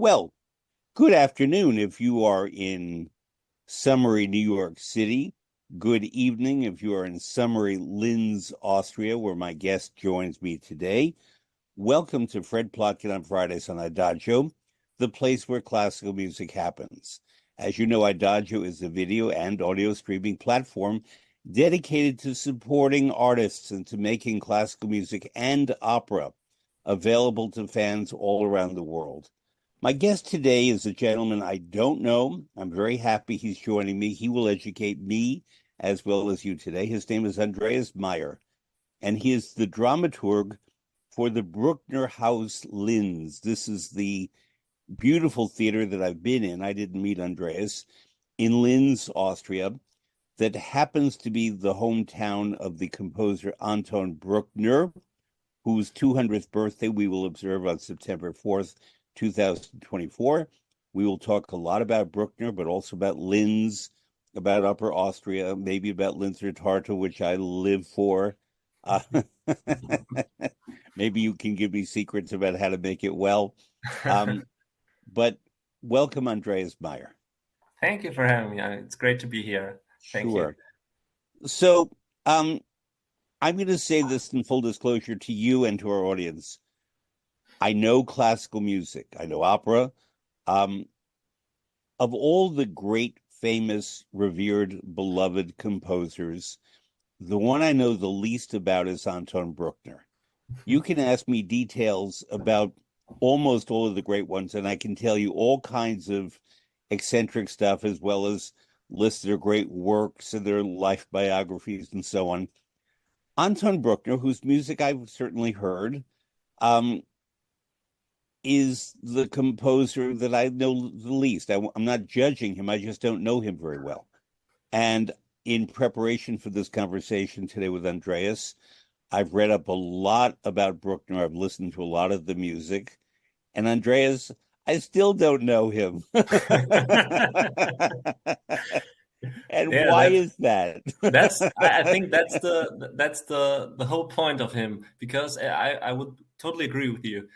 Well, good afternoon if you are in summery New York City. Good evening if you are in summery Linz, Austria, where my guest joins me today. Welcome to Fred Plotkin on Fridays on Adagio, the place where classical music happens. As you know, Adagio is a video and audio streaming platform dedicated to supporting artists and to making classical music and opera available to fans all around the world. My guest today is a gentleman I don't know. I'm very happy he's joining me. He will educate me as well as you today. His name is Andreas Meier, and he is the dramaturg for the Brucknerhaus Linz. This is the beautiful theater that I've been in. I didn't meet Andreas in Linz, Austria, that happens to be the hometown of the composer Anton Bruckner, whose 200th birthday we will observe on September 4th, 2024. We will talk a lot about Bruckner, but also about Linz, about Upper Austria, maybe about Linzer Tartu, which I live for. Maybe you can give me secrets about how to make it well. But welcome, Andreas Meier. Thank you for having me. It's great to be here. Thank you. So I'm going to say this in full disclosure to you and to our audience. I know classical music. I know opera. Of all the great, famous, revered, beloved composers, the one I know the least about is Anton Bruckner. You can ask me details about almost all of the great ones, and I can tell you all kinds of eccentric stuff, as well as lists their great works and their life biographies and so on. Anton Bruckner, whose music I've certainly heard, is the composer that I know the least. I'm not judging him. I just don't know him very well. And in preparation for this conversation today with Andreas, I've read up a lot about Bruckner. I've listened to a lot of the music. And Andreas, I still don't know him. And yeah, why is that? I think that's the whole point of him, because I would totally agree with you.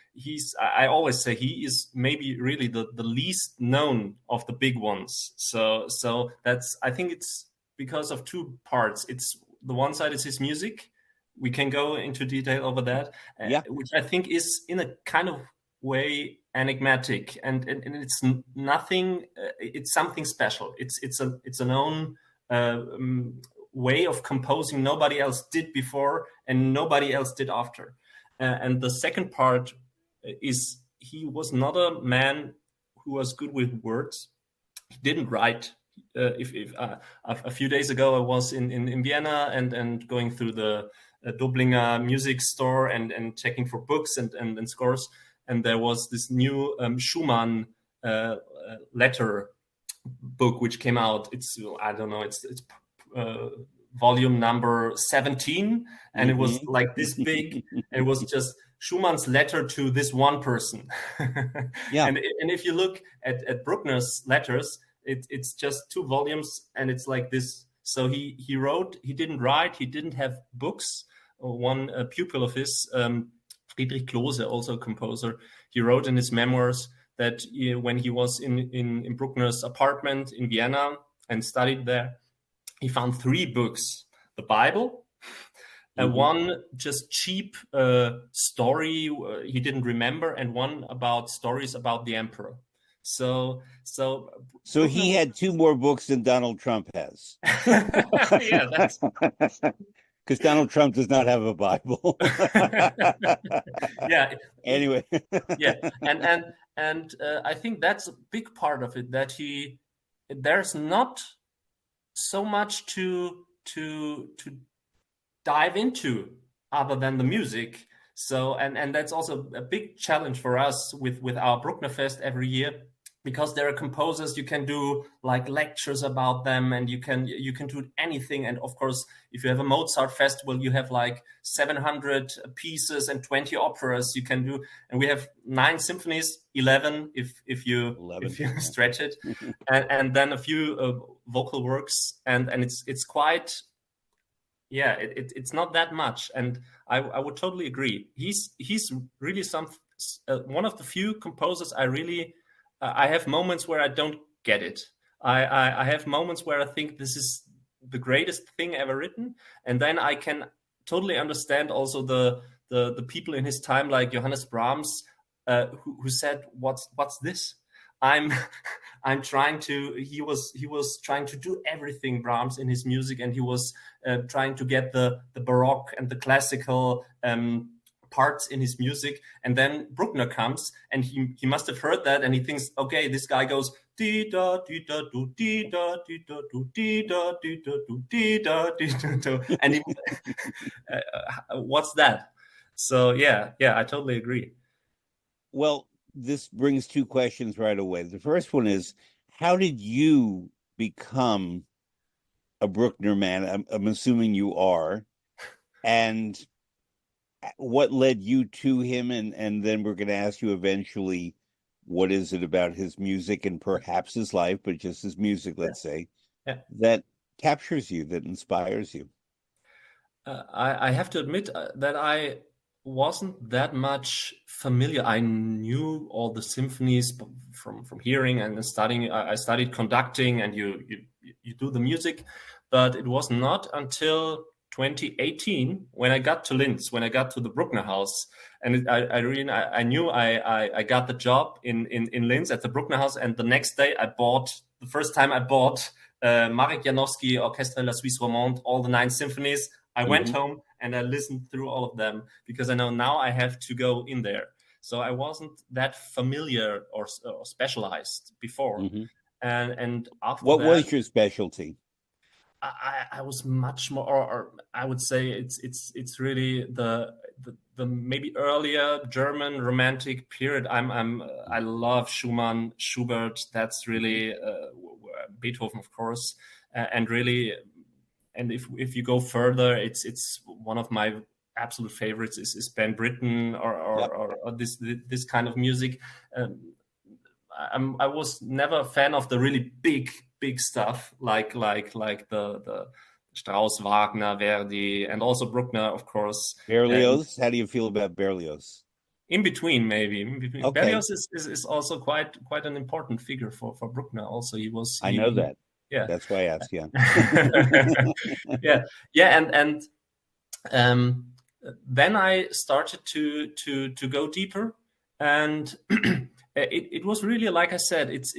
I always say he is maybe really the least known of the big ones. So that's, I think it's because of two parts. It's the one side is his music. We can go into detail over that, which I think is in a kind of way enigmatic, and it's nothing. It's something special. It's an own way of composing nobody else did before and nobody else did after. And the second part is he was not a man who was good with words. He didn't write. A few days ago I was in Vienna and going through the Doblinger music store and checking for books and scores. And there was this new Schumann letter book which came out. It's, I don't know, it's volume number 17, and it was like this big. And it was just Schumann's letter to this one person. Yeah. And if you look at Bruckner's letters, it's just 2 volumes, and it's like this. So he wrote. He didn't write. He didn't have books. One pupil of his, Friedrich Klose, also a composer, he wrote in his memoirs that when he was in Bruckner's apartment in Vienna and studied there, he found 3 books: the Bible, one just cheap story he didn't remember, and one about stories about the emperor. So he had 2 more books than Donald Trump has. Yeah, that's because Donald Trump does not have a Bible. Yeah. Anyway. Yeah, and I think that's a big part of it, that there's not so much to dive into other than the music. So and that's also a big challenge for us with our Bruckner Fest every year, because there are composers, you can do like lectures about them, and you can do anything. And of course, if you have a Mozart festival, you have like 700 pieces and 20 operas you can do. And we have 9 symphonies, 11 if you stretch it, and then a few vocal works, and it's quite. Yeah, it's not that much, and I would totally agree. He's really one of the few composers I really I have moments where I don't get it. I have moments where I think this is the greatest thing ever written, and then I can totally understand also the people in his time like Johannes Brahms, who said, "What's this?" I'm I'm trying to. He was trying to do everything, Brahms, in his music, and he was trying to get the Baroque and the classical parts in his music. And then Bruckner comes, and he must have heard that, and he thinks, okay, this guy goes dee da dee da do dee da dee da do dee da dee da do dee da dee da do, and he, what's that? So yeah, I totally agree. Well, this brings two questions right away. The first one is, how did you become a Bruckner man? I'm assuming you are. And what led you to him? And then we're going to ask you eventually, what is it about his music and perhaps his life, but just his music, let's say, Yeah. that captures you, that inspires you? I have to admit that I wasn't that much familiar. I knew all the symphonies from hearing and studying. I studied conducting, and you do the music, but it was not until 2018 when I got to Linz, when I got to the Brucknerhaus, and I knew I got the job in Linz at the Brucknerhaus, and the next day the first time I bought Marek Janowski Orchestre La Suisse Romande, all the 9 symphonies. I went home and I listened through all of them because I know now I have to go in there. So I wasn't that familiar or specialized before. Mm-hmm. And after What that, was your specialty? I was much more, or I would say it's really the maybe earlier German romantic period. I love Schumann, Schubert. That's really Beethoven, of course, and really. And if you go further, it's one of my absolute favorites is Ben Britten Yep. or this kind of music. I was never a fan of the really big stuff like the Strauss, Wagner, Verdi, and also Bruckner, of course. Berlioz, how do you feel about Berlioz? In between, maybe in between. Okay, Berlioz is also quite an important figure for Bruckner. Also, I know that. yeah. That's why I asked you. Yeah, and then I started to go deeper, and it was really, like I said, it's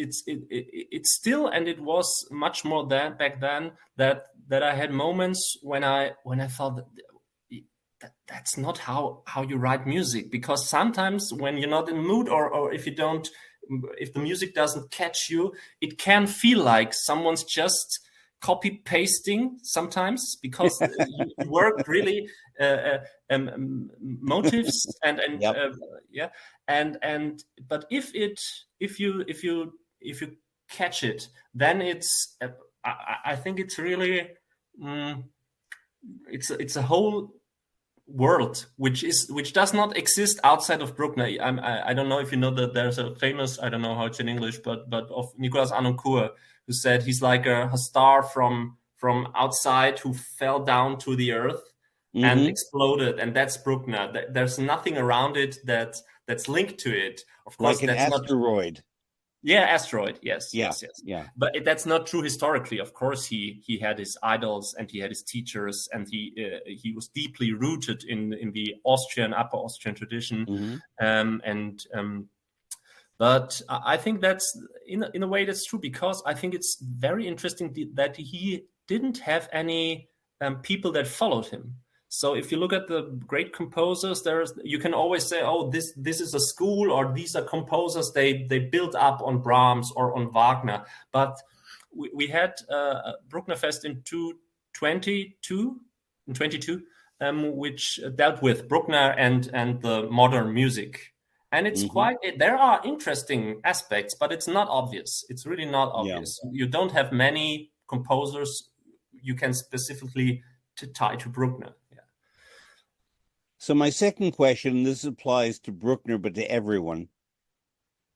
still, and it was much more that back then that I had moments when I thought that's not how you write music, because sometimes when you're not in the mood, or if the music doesn't catch you, it can feel like someone's just copy pasting sometimes, because you work really motives and Yep. yeah, and but if you catch it, then it's I think it's really it's a whole world which does not exist outside of Bruckner. I don't know if you know that there's a famous, I don't know how it's in English, but of Nicolas Anoncourt, who said he's like a star from outside who fell down to the earth and Mm-hmm. exploded, and that's Bruckner. There's nothing around it that's linked to it. Of course, Like an that's not. asteroid. Yeah, asteroid. Yes, Yeah, yes, yes. yeah. But that's not true historically. Of course, he had his idols and he had his teachers, and he was deeply rooted in the Upper Austrian tradition. Mm-hmm. But I think that's in a way that's true, because I think it's very interesting that he didn't have any people that followed him. So if you look at the great composers, you can always say, oh, this is a school, or these are composers they built up on Brahms or on Wagner. But we had Brucknerfest in 2022, which dealt with Bruckner and the modern music. And it's Mm-hmm. there are interesting aspects, but it's not obvious. It's really not Yeah. obvious. You don't have many composers you can specifically tie to Bruckner. Yeah. So my second question, this applies to Bruckner, but to everyone.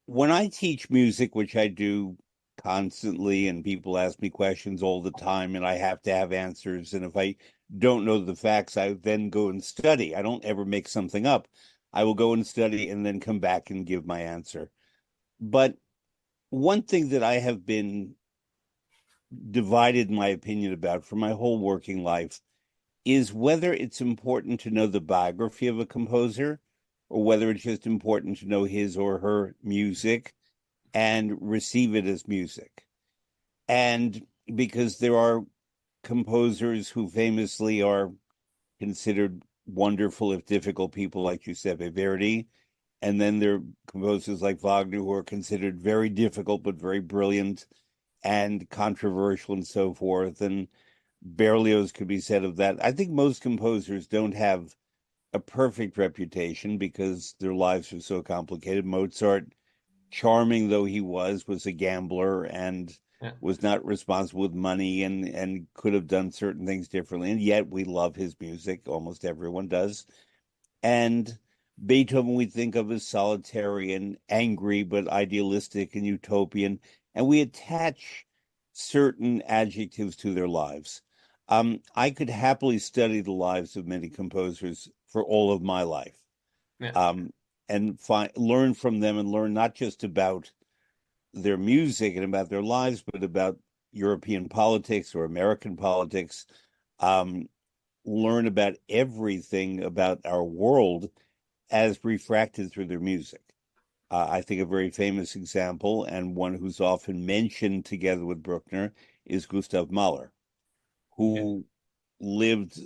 When I teach music, which I do constantly, and people ask me questions all the time, and I have to have answers. And if I don't know the facts, I then go and study. I don't ever make something up. I will go and study and then come back and give my answer. But one thing that I have been divided my opinion about for my whole working life is whether it's important to know the biography of a composer or whether it's just important to know his or her music and receive it as music. And because there are composers who famously are considered wonderful, if difficult, people like Giuseppe Verdi. And then there are composers like Wagner who are considered very difficult, but very brilliant and controversial and so forth. And Berlioz could be said of that. I think most composers don't have a perfect reputation because their lives are so complicated. Mozart, charming though he was a gambler and Yeah, was not responsible with money and could have done certain things differently. And yet we love his music. Almost everyone does. And Beethoven we think of as solitary and angry, but idealistic and utopian. And we attach certain adjectives to their lives. I could happily study the lives of many composers for all of my life, yeah, um, and learn from them and learn not just about their music and about their lives, but about European politics or American politics. Um, Learn about everything about our world as refracted through their music. I think a very famous example, and one who's often mentioned together with Bruckner, is Gustav Mahler, yeah, who lived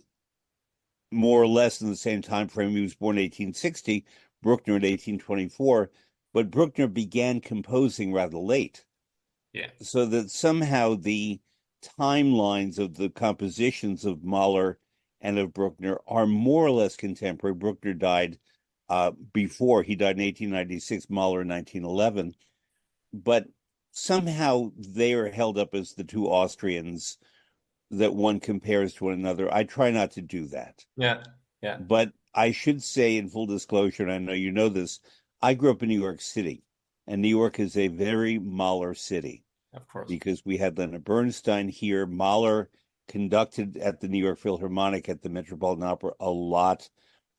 more or less in the same time frame. He was born in 1860, Bruckner in 1824, but Bruckner began composing rather late, yeah, so that somehow the timelines of the compositions of Mahler and of Bruckner are more or less contemporary. Bruckner died before. He died in 1896, Mahler in 1911. But somehow they are held up as the two Austrians that one compares to one another. I try not to do that. yeah, yeah, But I should say, in full disclosure, and I know you know this, I grew up in New York City, and New York is a very Mahler city of course. because we had Leonard Bernstein here. Mahler conducted at the New York Philharmonic at the Metropolitan Opera a lot.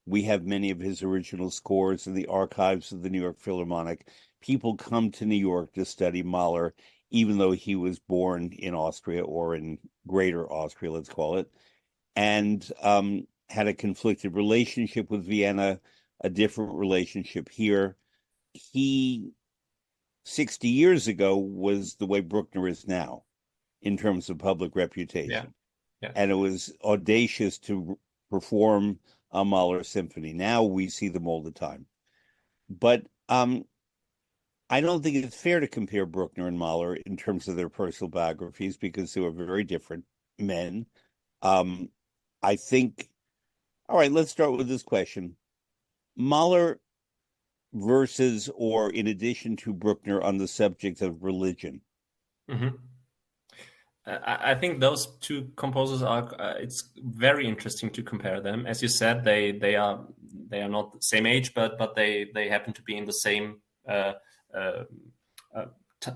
We have many of his original scores in the archives of the New York Philharmonic. People come to New York to study Mahler, even though he was born in Austria or in Greater Austria, let's call it, and had a conflicted relationship with Vienna, a different relationship here. He, 60 years ago, was the way Bruckner is now in terms of public Yeah, reputation. yeah, And it was audacious to perform a Mahler symphony. Now we see them all the time. But I don't think it's fair to compare Bruckner and Mahler in terms of their personal biographies because they were very different men. Um, I think, all right, let's start with this question. Mahler versus or in addition to Bruckner on the subject of religion. hmm I think those two composers are. It's very interesting to compare them. As you said, they are not the same age, but they happen to be in the same uh, uh,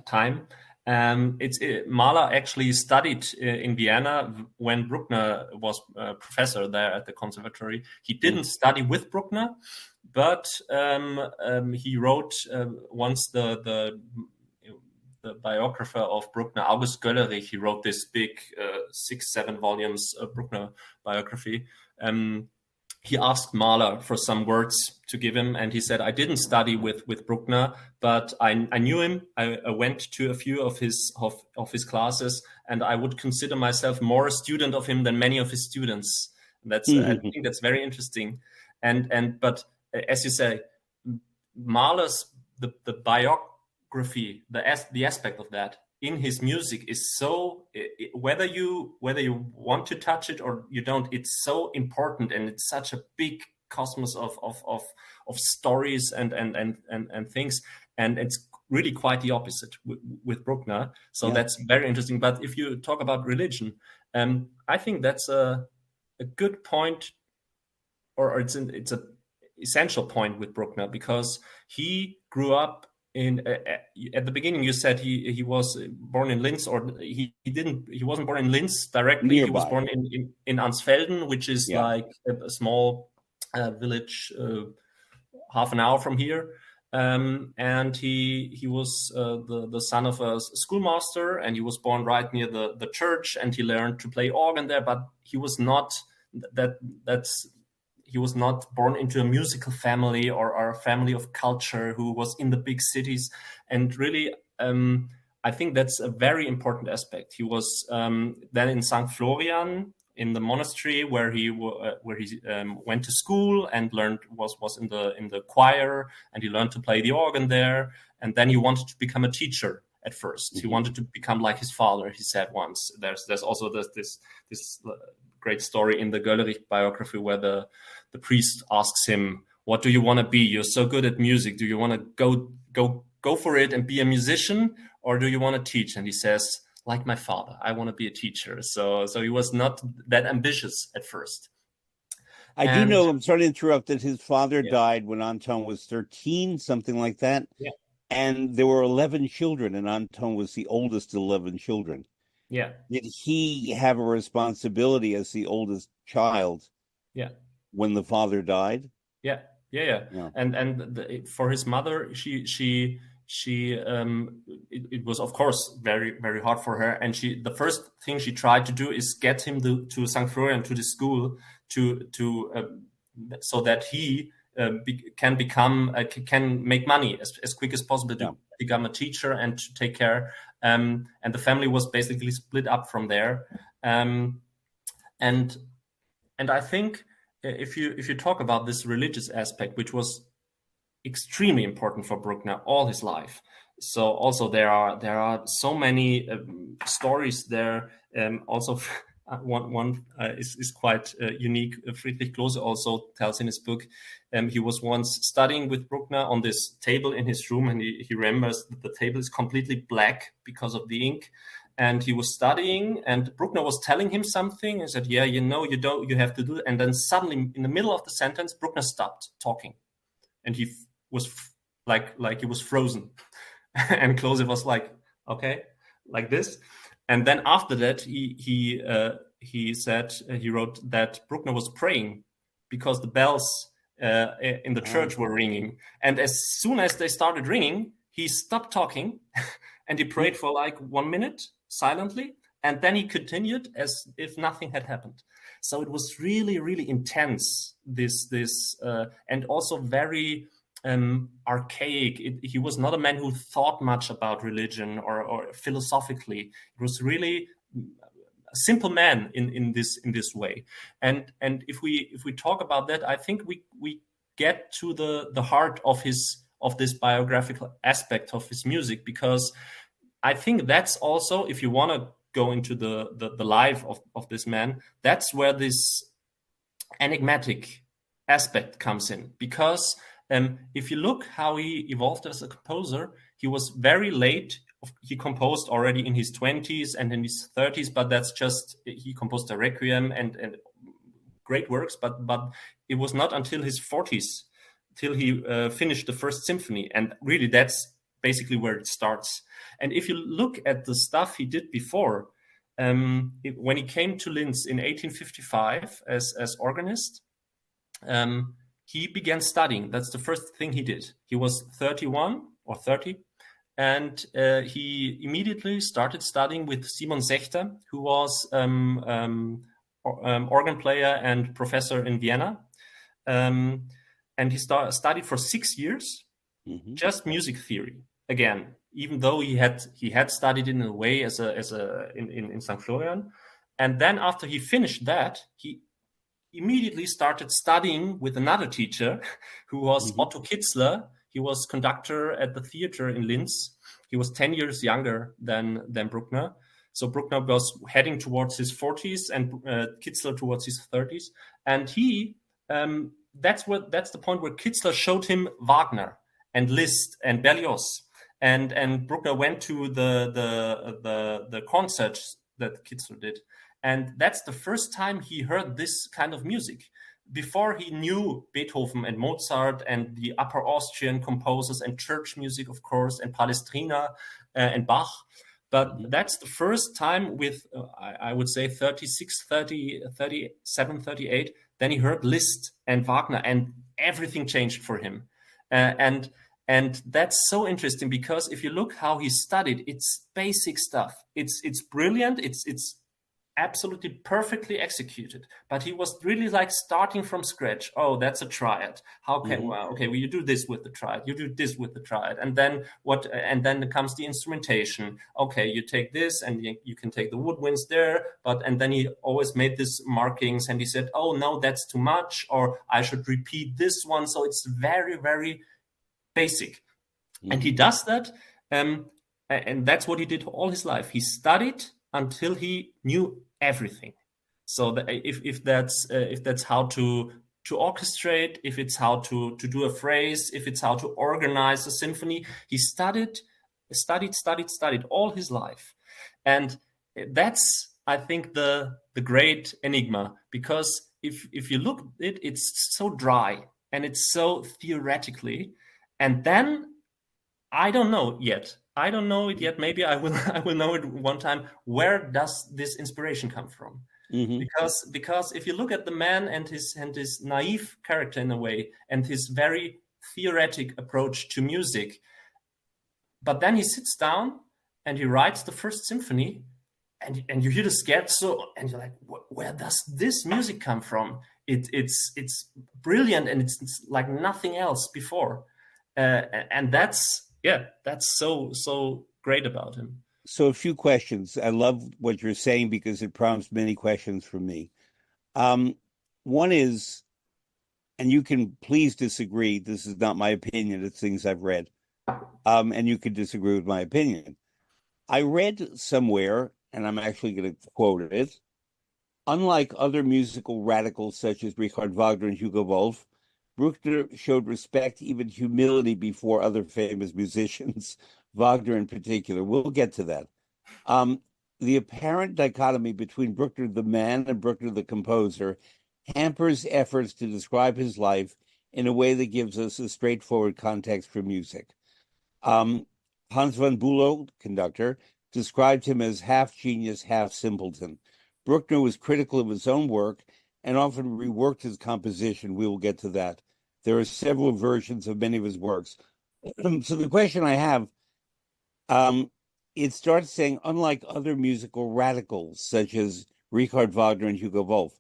time. Mahler actually studied in Vienna when Bruckner was a professor there at the conservatory. He didn't study with Bruckner, but he wrote once the biographer of Bruckner, August Göllerich, he wrote this big 6-7 volumes Bruckner biography. He asked Mahler for some words to give him, and he said, "I didn't study with Bruckner, but I knew him. I went to a few of his classes, and I would consider myself more a student of him than many of his students." I think that's very interesting. But as you say, Mahler's the biography, the aspect of that in his music is so whether you want to touch it or you don't, it's so important, and it's such a big cosmos of stories and things, and it's really quite the opposite with Bruckner. So Yeah. that's very interesting. But if you talk about religion, I think that's a good point, or it's a essential point with Bruckner, because he grew up in at the beginning. You said he was born in Linz, or he wasn't born in Linz directly. He was Nearby. born in Ansfelden, which is Yeah. like a small village half an hour from here. and he was the son of a schoolmaster, and he was born right near the church, and he learned to play organ there. But he was not he was not born into a musical family or a family of culture who was in the big cities. And really, I think that's a very important aspect. He was then in St. Florian, in the monastery where he went to school and learned was in the choir, and he learned to play the organ there. And then he wanted to become a teacher at first. Mm-hmm. He wanted to become like his father. He said once. There's also this great story in the Göllerich biography where the priest asks him, "What do you want to be? You're so good at music. Do you want to go for it and be a musician, or do you want to teach?" And he says, "Like my father, I want to be a teacher." So he was not that ambitious at first. I do know, I'm sorry to interrupt, that his father Yeah. died when Anton was 13, something like that. Yeah. And there were 11 children, and Anton was the oldest of 11 children. Yeah. Did he have a responsibility as the oldest child? Yeah. When the father died? Yeah. And for his mother, it was of course very, very hard for her. And the first thing she tried to do is get him to St. Florian, to the school, so that he can make money as quick as possible to become a teacher and to take care. And the family was basically split up from there. And I think if you talk about this religious aspect, which was extremely important for Bruckner all his life. So also there are so many stories there. Also, one is quite unique. Friedrich Klose also tells in his book, he was once studying with Bruckner on this table in his room, and he remembers that the table is completely black because of the ink. And he was studying, and Bruckner was telling him something. He said, "Yeah, you have to do it." And then suddenly, in the middle of the sentence, Bruckner stopped talking, and he was like he was frozen. And Klose was like, "Okay," like this. And then after that, he said, he wrote that Bruckner was praying because the bells in the church were ringing, and as soon as they started ringing, he stopped talking, and he prayed for like 1 minute silently, and then he continued as if nothing had happened. So it was really, really intense. This and also very archaic. He was not a man who thought much about religion or philosophically. It was really a simple man in this way. And if we talk about that, I think we get to the heart of this biographical aspect of his music, because I think that's also, if you want to go into the life of this man, that's where this enigmatic aspect comes in. Because if you look how he evolved as a composer, he was very late. He composed already in his 20s and in his 30s, but that's just, he composed a Requiem and great works, but it was not until his 40s till he finished the first symphony. And really, that's basically where it starts. And if you look at the stuff he did before, when he came to Linz in 1855 as organist, he began studying. That's the first thing he did. He was 31 or 30, and he immediately started studying with Simon Sechter, who was organ player and professor in Vienna. And he studied for 6 years, just music theory again, even though he had studied in a way in St. Florian. And then after he finished that, he immediately started studying with another teacher who was Otto Kitzler. He was conductor at the theater in Linz. He was 10 years younger than Bruckner. So Bruckner was heading towards his 40s and Kitzler towards his 30s. And that's the point where Kitzler showed him Wagner and Liszt and Berlioz. And Bruckner went to the concerts that Kitzler did. And that's the first time he heard this kind of music. Before, he knew Beethoven and Mozart and the Upper Austrian composers and church music, of course, and Palestrina and Bach. But that's the first time with, I would say, 36, 30, 37, 38, then he heard Liszt and Wagner, and everything changed for him. And And that's so interesting because if you look how he studied, it's basic stuff. It's brilliant. It's absolutely perfectly executed. But he was really like starting from scratch. Oh, that's a triad. How can well, okay, well, you do this with the triad, you do this with the triad, and then what? And then comes the instrumentation. Okay, you take this, and you can take the woodwinds there. But and then he always made these markings, and he said, oh no, that's too much, or I should repeat this one. So it's very, very basic. And he does that, and that's what he did all his life. He studied until he knew everything. So if that's how to orchestrate, if it's how to do a phrase, if it's how to organize a symphony, he studied all his life. And that's, I think, the great enigma, because if you look at it, it's so dry and it's so theoretically, and then I don't know yet. I don't know it yet. Maybe I will. I will know it one time. Where does this inspiration come from? Because if you look at the man and his naive character in a way, and his very theoretic approach to music, but then he sits down and he writes the first symphony, and you hear the scherzo, and you're like, where does this music come from? It's brilliant, and it's like nothing else before, and that's so great about him. So a few questions. I love what you're saying because it prompts many questions from me. One is, and you can please disagree, this is not my opinion, it's things I've read, and you can disagree with my opinion. I read somewhere, and I'm actually going to quote it, unlike other musical radicals such as Richard Wagner and Hugo Wolf, Bruckner showed respect, even humility, before other famous musicians, Wagner in particular. We'll get to that. The apparent dichotomy between Bruckner the man and Bruckner the composer hampers efforts to describe his life in a way that gives us a straightforward context for music. Hans von Bülow, conductor, described him as half genius, half simpleton. Bruckner was critical of his own work and often reworked his composition. We will get to that. There are several versions of many of his works. So the question I have, it starts saying, unlike other musical radicals, such as Richard Wagner and Hugo Wolf.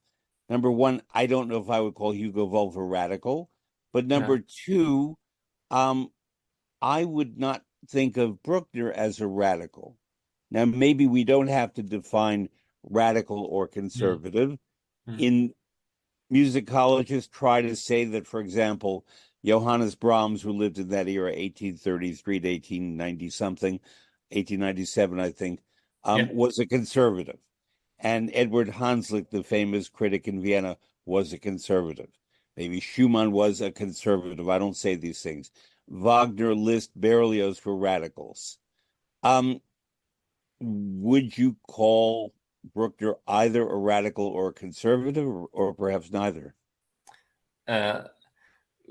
Number one, I don't know if I would call Hugo Wolf a radical, but number two, I would not think of Bruckner as a radical. Now, maybe we don't have to define radical or conservative. In musicologists try to say that, for example, Johannes Brahms, who lived in that era, 1833 to 1890 something, 1897, I think, was a conservative. And Edward Hanslick, the famous critic in Vienna, was a conservative. Maybe Schumann was a conservative. I don't say these things. Wagner, Liszt, Berlioz were radicals. Would you call Bruckner either a radical or a conservative, or perhaps neither?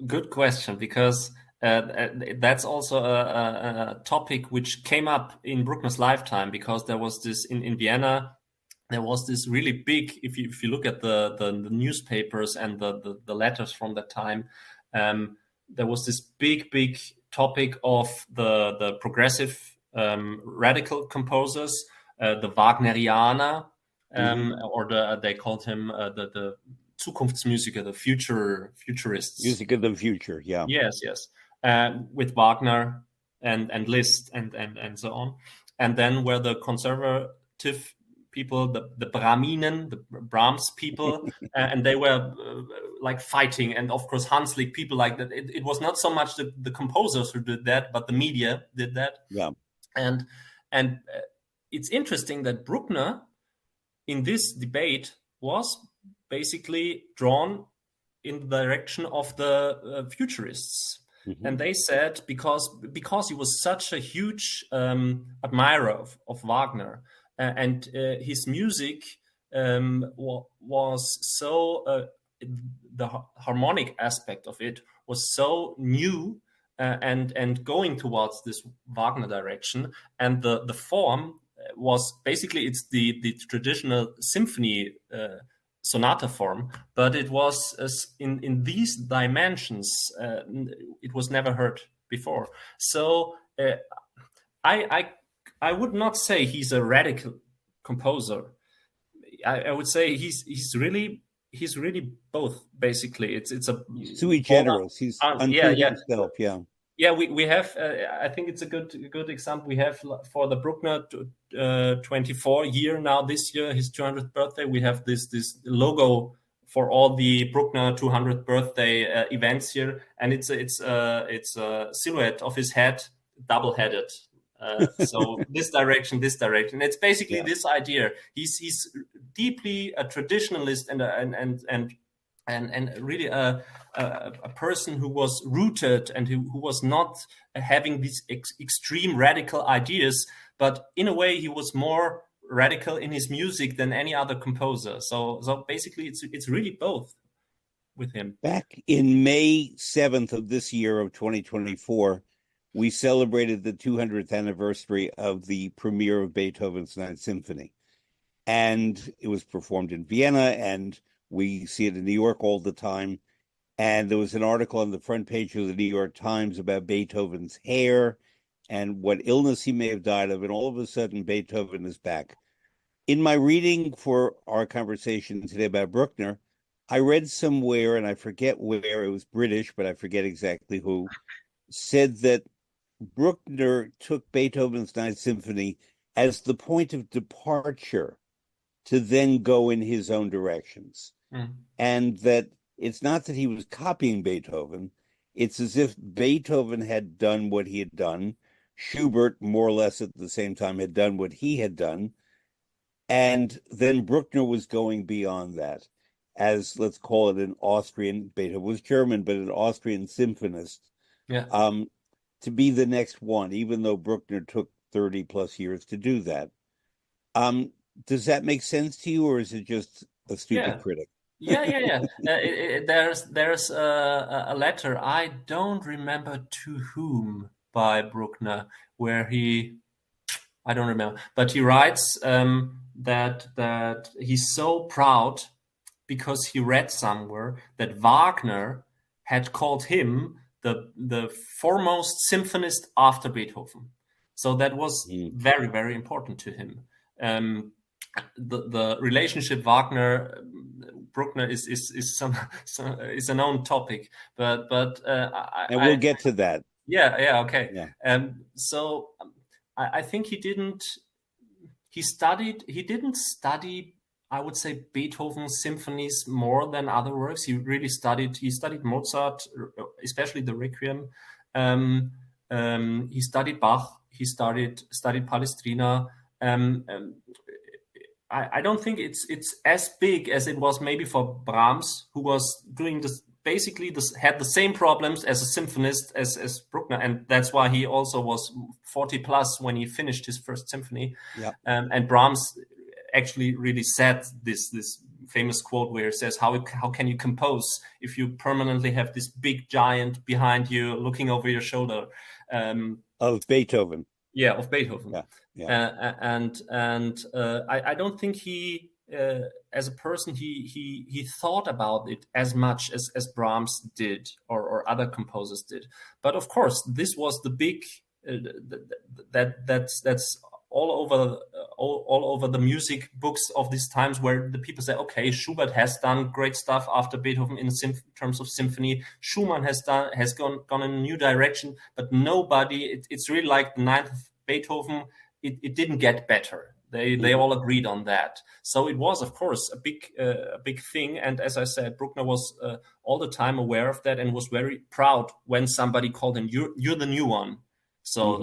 Good question, because that's also a topic which came up in Bruckner's lifetime, because there was this in Vienna. There was this really big, if you look at the newspapers and the letters from that time, there was this big topic of the progressive radical composers, the Wagnerianer, or they called him the Zukunftsmusiker, the futurists. Music of the future, yeah. Yes. With Wagner and Liszt and so on. And then were the conservative people, the Brahminen, the Brahms people, and they were like fighting. And of course, Hanslick, people like that. It was not so much the composers who did that, but the media did that. Yeah. And it's interesting that Bruckner, in this debate, was basically drawn in the direction of the futurists. And they said, because he was such a huge admirer of Wagner, and his music was so, the harmonic aspect of it was so new, and going towards this Wagner direction, and the form was basically, it's the traditional symphony sonata form, but it was in these dimensions, it was never heard before. So I I would not say he's a radical composer. I would say he's really both. Basically, it's a Sui generis. He's yeah, unto yeah. himself. Yeah. Yeah, we have. I think it's a good example. We have for the Bruckner 24 year now. This year, his 200th birthday. We have this logo for all the Bruckner 200th birthday events here, and it's a silhouette of his head, double headed. So this direction. It's basically Yeah. this idea. He's deeply a traditionalist and really a person who was rooted and who was not having these extreme radical ideas, but in a way he was more radical in his music than any other composer. So basically it's really both with him. Back in May 7th of this year of 2024, we celebrated the 200th anniversary of the premiere of Beethoven's Ninth Symphony. And it was performed in Vienna, and we see it in New York all the time. And there was an article on the front page of the New York Times about Beethoven's hair and what illness he may have died of. And all of a sudden, Beethoven is back. In my reading for our conversation today about Bruckner, I read somewhere, and I forget where, it was British, but I forget exactly who, said that Bruckner took Beethoven's Ninth Symphony as the point of departure to then go in his own directions. And that it's not that he was copying Beethoven. It's as if Beethoven had done what he had done. Schubert, more or less at the same time, had done what he had done. And then Bruckner was going beyond that as, let's call it, an Austrian, Beethoven was German, but an Austrian symphonist, to be the next one, even though Bruckner took 30 plus years to do that. Does that make sense to you, or is it just a stupid critic? Yeah. There's a letter, I don't remember to whom, by Bruckner, where I don't remember, but he writes that he's so proud because he read somewhere that Wagner had called him the foremost symphonist after Beethoven. So that was very, very important to him. The relationship Wagner Bruckner is a known topic, but and we'll get to that. Yeah, okay. Yeah. So I think he didn't study, I would say, Beethoven's symphonies more than other works. He studied Mozart, especially the Requiem. He studied Bach. He studied Palestrina. I don't think it's as big as it was maybe for Brahms, who was doing this basically had the same problems as a symphonist as Bruckner, and that's why he also was 40 plus when he finished his first symphony. Yeah. And Brahms actually really said this famous quote where it says, how can you compose if you permanently have this big giant behind you looking over your shoulder? Of Beethoven. Yeah, of Beethoven. Yeah. I don't think he, as a person, he thought about it as much as Brahms did or other composers did. But of course, this was the big that's all over the music books of these times, where the people say, okay, Schubert has done great stuff after Beethoven in terms of symphony. Schumann has gone in a new direction, but nobody. It's really like the ninth of Beethoven. It didn't get better. They all agreed on that. So it was, of course, a big thing. And as I said, Bruckner was all the time aware of that and was very proud when somebody called him, "You're the new one." So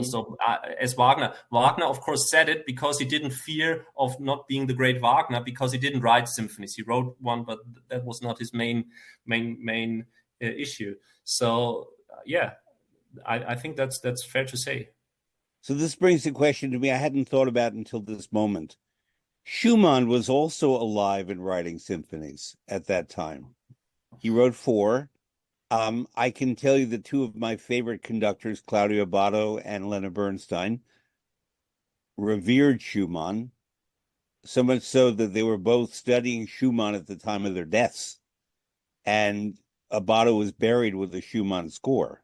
as Wagner, of course, said it because he didn't fear of not being the great Wagner, because he didn't write symphonies. He wrote one, but that was not his main issue. So I think that's fair to say. So this brings the question to me I hadn't thought about until this moment. Schumann was also alive and writing symphonies at that time. He wrote 4. I can tell you that 2 of my favorite conductors, Claudio Abbado and Leonard Bernstein, revered Schumann, so much so that they were both studying Schumann at the time of their deaths. And Abbado was buried with a Schumann score.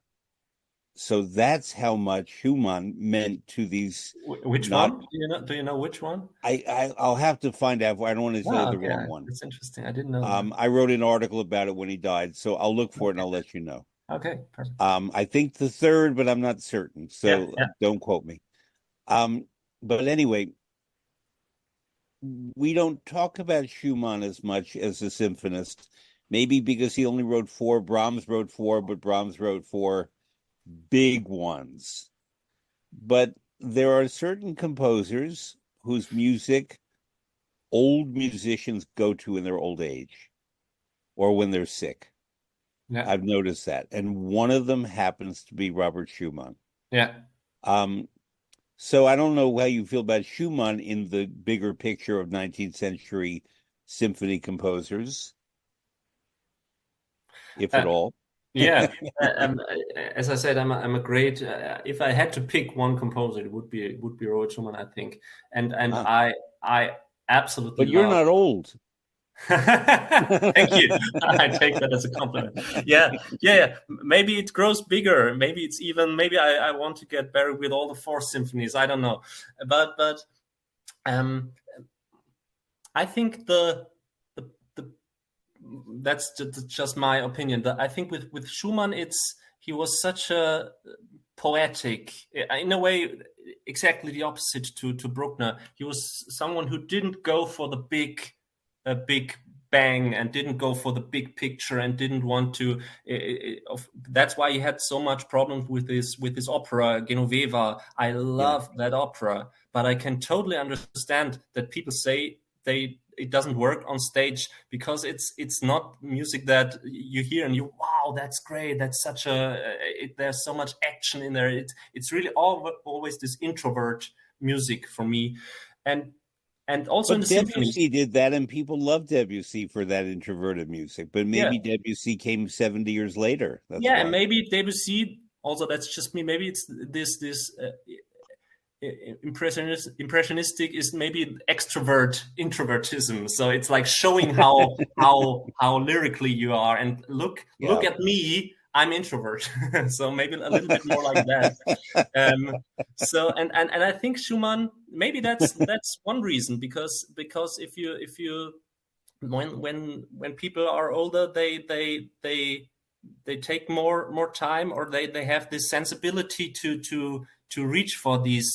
So that's how much Schumann meant to these. Which Not, one? Do you know which one? I'll have to find out. I don't want to tell you Oh, the okay. wrong one. That's interesting. I didn't know that. I wrote an article about it when he died, so I'll look for it and Okay. I'll let you know. Okay. Perfect. I think the third, but I'm not certain, Yeah. so Yeah. don't quote me. Um, but anyway, we don't talk about Schumann as much as a symphonist, maybe because he only wrote four. Brahms wrote four, but Brahms wrote four big ones. But there are certain composers whose music old musicians go to in their old age or when they're sick. Yeah. I've noticed that. And one of them happens to be Robert Schumann. Yeah. Um, so I don't know how you feel about Schumann in the bigger picture of 19th century symphony composers, if at Uh, all. yeah. As I said, I'm a great. If I had to pick one composer, it would be Robert Schumann, I think. And Ah, I absolutely but you're love. not old. Thank you. I take that as a compliment. Yeah, yeah, yeah. Maybe it grows bigger. Maybe it's even. Maybe I want to get buried with all the four symphonies. I don't know, but um, I think the that's just my opinion. I think with Schumann, he was such a poetic, in a way, exactly the opposite to Bruckner. He was someone who didn't go for the big bang and didn't go for the big picture and didn't want to. That's why he had so much problems with his opera Genoveva. I Yeah. love that opera, but I can totally understand that people say it doesn't work on stage because it's not music that you hear and you, wow, that's great, that's such there's so much action in there. It's really always this introvert music for me, and also in But the symphonies. Debussy did that, and people loved Debussy for that introverted music. But Yeah, maybe Debussy came 70 years later. That's yeah, and why. maybe Debussy also, that's just me, maybe it's this impressionistic is maybe extrovert introvertism, so it's like showing how lyrically you are, and look Yeah. at me, I'm introvert. So maybe a little bit more like that. So and I think Schumann, maybe that's one reason, because if you when people are older, they take more time, or they have this sensibility to reach for these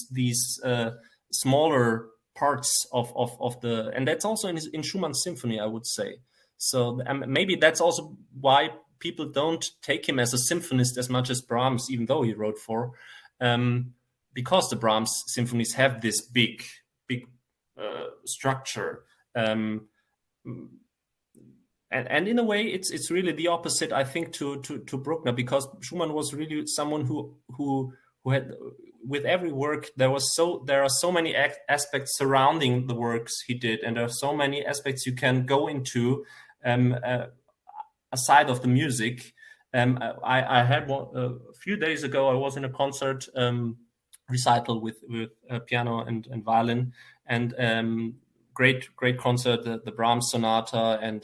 smaller parts of the, and that's also in Schumann's symphony, I would say. So maybe that's also why people don't take him as a symphonist as much as Brahms, even though he wrote four, because the Brahms symphonies have this big structure. Um, and in a way, it's really the opposite, I think, to Bruckner, because Schumann was really someone who had, with every work, there are so many aspects surrounding the works he did, and there are so many aspects you can go into, aside of the music. I had a few days ago, I was in a concert, recital with piano and violin, and great concert, the Brahms sonata and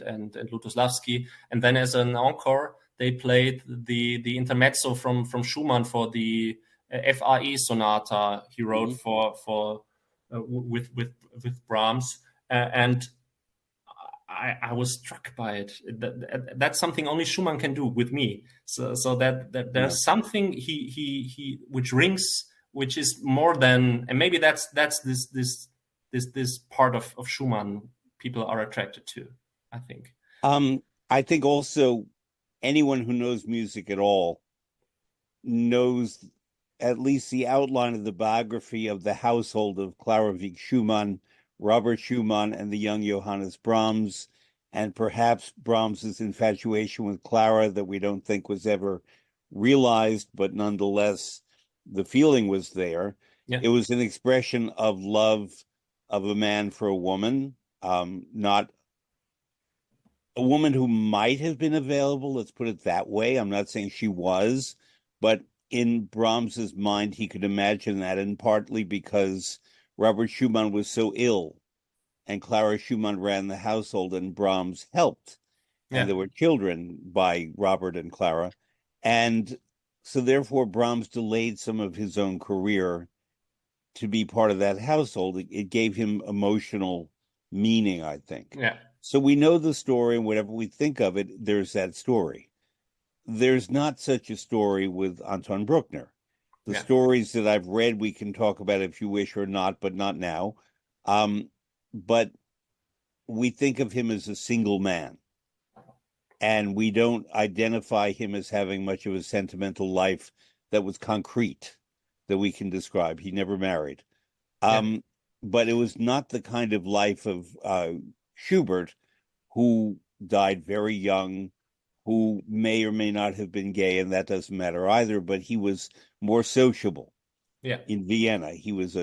Lutosławski, and then as an encore they played the intermezzo from Schumann for the FAE sonata he wrote Mhm. for with Brahms, and I was struck by it. That's something only Schumann can do with me. So that Yeah. there's something he which rings, which is more than, and maybe that's this part of Schumann people are attracted to, I think. I think also anyone who knows music at all knows at least the outline of the biography of the household of Clara Wieck Schumann, Robert Schumann, and the young Johannes Brahms, and perhaps Brahms's infatuation with Clara that we don't think was ever realized, but nonetheless, the feeling was there. Yeah, It was an expression of love of a man for a woman, not a woman who might have been available, let's put it that way. I'm not saying she was, but in Brahms's mind, he could imagine that, and partly because Robert Schumann was so ill, and Clara Schumann ran the household, and Brahms helped, and yeah, there were children by Robert and Clara, and So therefore, Brahms delayed some of his own career to be part of that household. It gave him emotional meaning, I think. Yeah. So we know the story, and whatever we think of it, there's that story. There's not such a story with Anton Bruckner. The Yeah. stories that I've read, we can talk about if you wish or not, but not now. But we think of him as a single man, and we don't identify him as having much of a sentimental life that was concrete that we can describe. He never married. Yeah. But it was not the kind of life of Schubert, who died very young, who may or may not have been gay, and that doesn't matter either, but he was more sociable. Yeah. In Vienna, he was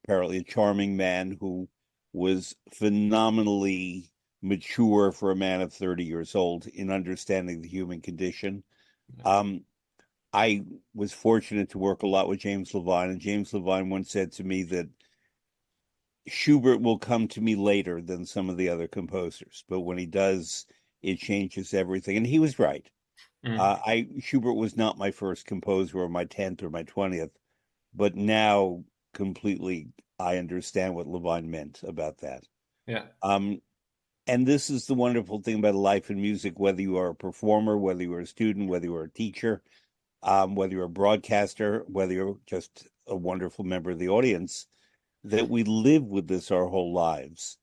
apparently a charming man who was phenomenally mature for a man of 30 years old in understanding the human condition. I was fortunate to work a lot with James Levine, and James Levine once said to me that Schubert will come to me later than some of the other composers, but when he does, it changes everything. And he was right. Schubert was not my first composer or my 10th or my 20th, but now completely I understand what Levine meant about that. Yeah. And this is the wonderful thing about life in music, whether you are a performer, whether you are a student, whether you are a teacher, whether you're a broadcaster, whether you're just a wonderful member of the audience, that we live with this our whole lives.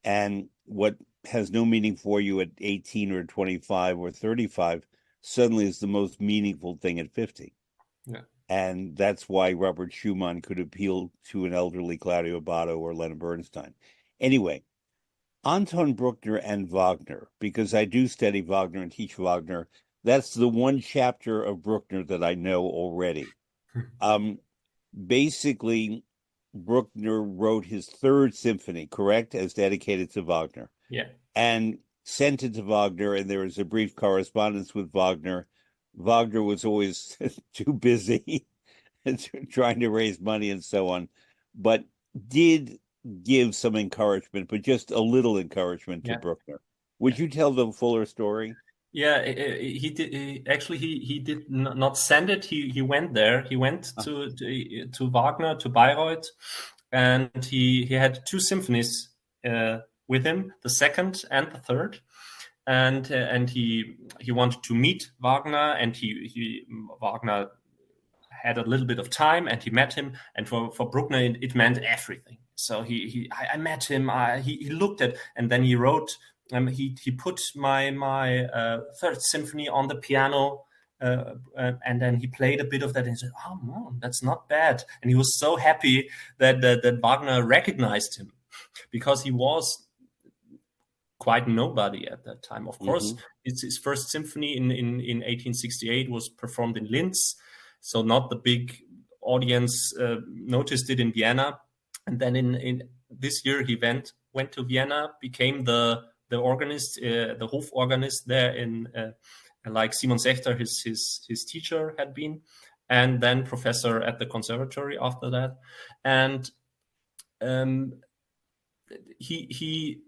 And what has no meaning for you at 18 or 25 or 35 suddenly is the most meaningful thing at 50. Yeah. And that's why Robert Schumann could appeal to an elderly Claudio Abbado or Leonard Bernstein. Anyway, Anton Bruckner and Wagner, because I do study Wagner and teach Wagner, that's the one chapter of Bruckner that I know already. Basically, Bruckner wrote his third symphony, correct, as dedicated to Wagner. Yeah. And sent it to Wagner, and there was a brief correspondence with Wagner. Wagner was always too busy trying to raise money and so on, but did give some encouragement, but just a little encouragement to Bruckner. Would you tell the fuller story? Yeah, he did. Actually, he did not send it. He went there. He went to Wagner, to Bayreuth, and he had two symphonies with him, the second and the third, and he wanted to meet Wagner, and Wagner had a little bit of time, and he met him, and for Bruckner it meant everything. So I met him. He looked at, and then he wrote. He put my third symphony on the piano, and then he played a bit of that, and he said, "Oh no, that's not bad." And he was so happy that Wagner recognized him, because he was quite nobody at that time. Of course, his first symphony in 1868 was performed in Linz, so not the big audience noticed it in Vienna. And then in this year he went to Vienna, became the organist, the Hof organist there, in like Simon Sechter, his teacher had been, and then professor at the conservatory after that. And he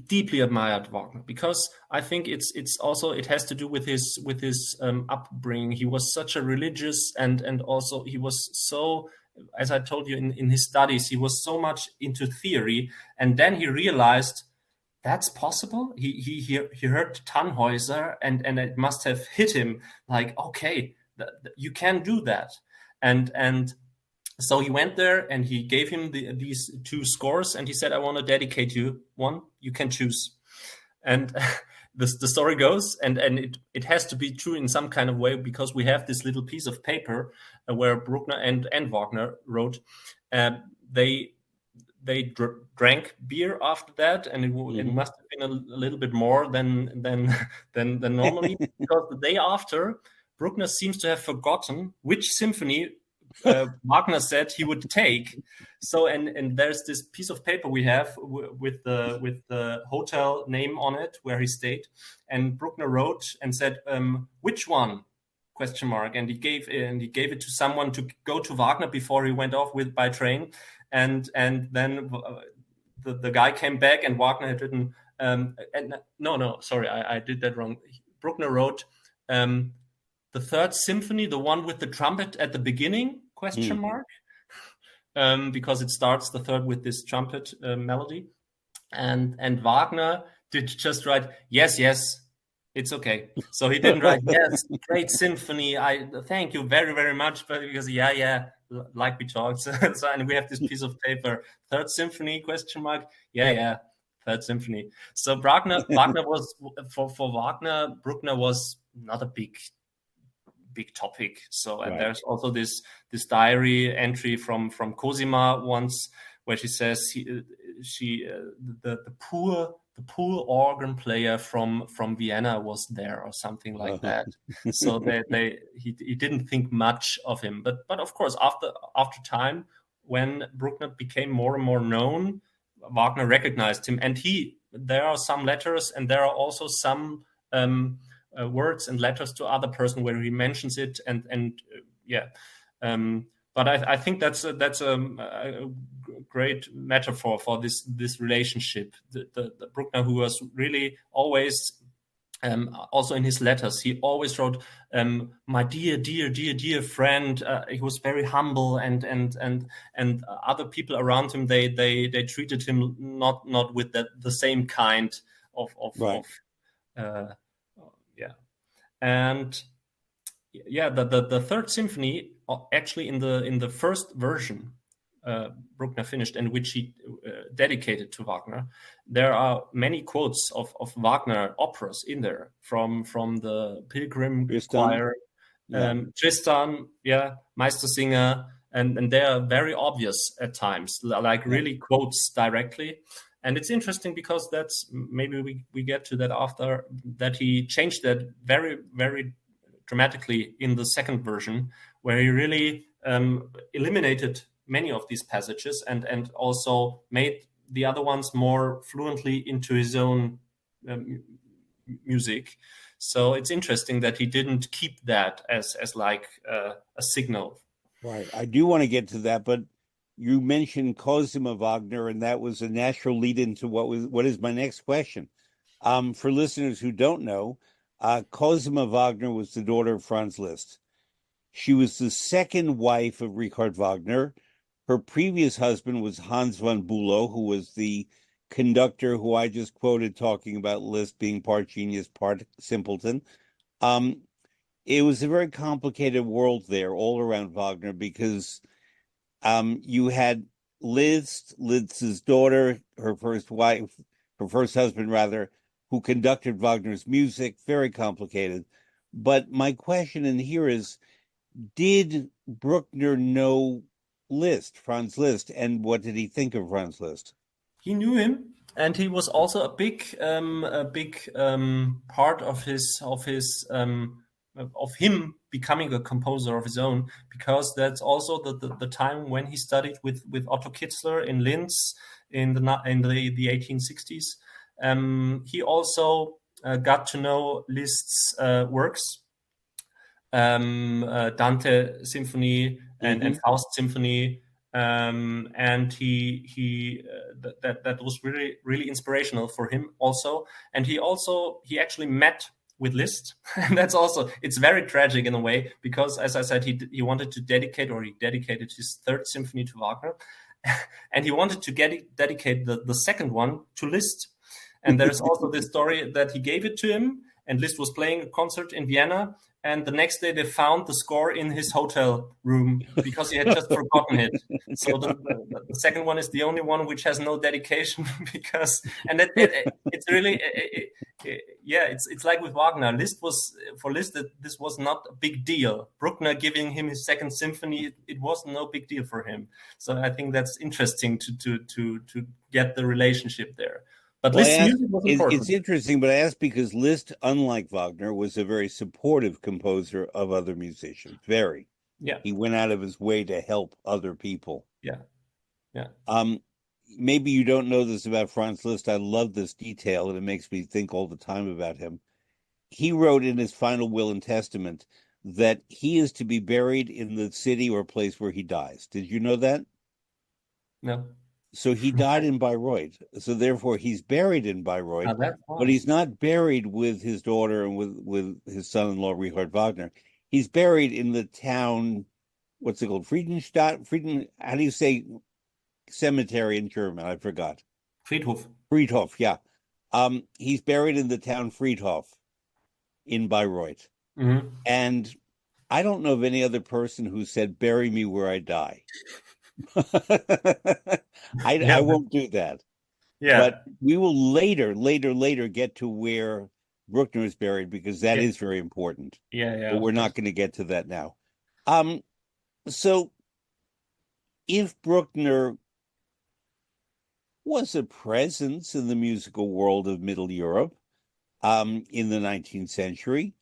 deeply admired Wagner, because I think it's also, it has to do with his upbringing. He was such a religious, and also he was so, as I told you, in his studies, he was so much into theory, and then he realized that's possible. He heard Tannhäuser, and it must have hit him like, okay, you can do that, and so he went there, and he gave him these two scores, and he said, "I want to dedicate you one. You can choose." And the story goes, and it has to be true in some kind of way, because we have this little piece of paper where Bruckner and Wagner wrote. They drank beer after that, and it must have been a little bit more than normally, because the day after, Bruckner seems to have forgotten which symphony Wagner said he would take. So and there's this piece of paper we have with the hotel name on it where he stayed, and Bruckner wrote and said, which one? Question mark. And he gave it to someone to go to Wagner before he went off by train, and then the guy came back, and Wagner had written no, sorry, I did that wrong. Bruckner wrote, the third symphony, the one with the trumpet at the beginning, question mark, because it starts the third with this trumpet melody. And Wagner did just write, yes, yes, it's okay. So he didn't write, yes, great symphony. I thank you very, very much. But because, yeah, like we talked. So, and we have this piece of paper, third symphony, question mark. Yeah, third symphony. So Wagner was, for Wagner, Bruckner was not a big topic. So, and there's also this diary entry from Cosima once, where she says the poor organ player from Vienna was there, or something like that. So he didn't think much of him. But of course, after time, when Bruckner became more and more known, Wagner recognized him, and there are some letters, and there are also some words and letters to other person where he mentions it, but I think that's a great metaphor for this relationship. The Bruckner, who was really always, also in his letters, he always wrote, "My dear friend." He was very humble, and other people around him, they treated him not with the same kind of and the third symphony, actually in the first version Bruckner finished, and which he dedicated to Wagner, there are many quotes of Wagner operas in there, from the Pilgrim Choir, Tristan, Meistersinger, and they are very obvious at times, like really quotes directly. And it's interesting because that's, maybe we get to that after, that he changed that very, very dramatically in the second version, where he really eliminated many of these passages and also made the other ones more fluently into his own music. So it's interesting that he didn't keep that as like a signal. Right. I do want to get to that, but you mentioned Cosima Wagner, and that was a natural lead into what is my next question. For listeners who don't know, Cosima Wagner was the daughter of Franz Liszt. She was the second wife of Richard Wagner. Her previous husband was Hans von Bülow, who was the conductor who I just quoted, talking about Liszt being part genius, part simpleton. It was a very complicated world there all around Wagner, because you had Liszt's daughter, her first husband rather, who conducted Wagner's music, very complicated. But my question in here is, did Bruckner know Franz Liszt, and what did he think of Franz Liszt? He knew him, and he was also a big part of him becoming a composer of his own, because that's also the time when he studied with Otto Kitzler in Linz in the 1860s. He also got to know Liszt's works, Dante Symphony and Faust Symphony, and that was really, really inspirational for him also. And he actually met with Liszt, and it's very tragic in a way, because, as I said, he wanted to dedicated his third symphony to Wagner, and he wanted to dedicate the second one to Liszt. And there's also this story that he gave it to him, and Liszt was playing a concert in Vienna, and the next day they found the score in his hotel room because he had just forgotten it. So the second one is the only one which has no dedication, because, and it's really, it's like with Wagner. Liszt this was not a big deal. Bruckner giving him his second symphony, it was no big deal for him. So I think that's interesting to get the relationship there. But Liszt's music was important. It's interesting, but I asked because Liszt, unlike Wagner, was a very supportive composer of other musicians. Very. Yeah. He went out of his way to help other people. Yeah. Maybe you don't know this about Franz Liszt. I love this detail, and it makes me think all the time about him. He wrote in his final will and testament that he is to be buried in the city or place where he dies. Did you know that? No. So he died in Bayreuth. So therefore, he's buried in Bayreuth, but he's not buried with his daughter and with his son-in-law, Richard Wagner. He's buried in the town, what's it called? How do you say cemetery in German? I forgot. Friedhof. Friedhof, yeah. He's buried in the town Friedhof in Bayreuth. Mm-hmm. And I don't know of any other person who said, bury me where I die. Yeah, I won't do that. yeah, But we will later get to where Bruckner is buried because that yeah, is very important. yeah, But of we're course. not going to get to that now. Um, so if Bruckner was a presence in the musical world of Middle Europe in the 19th century,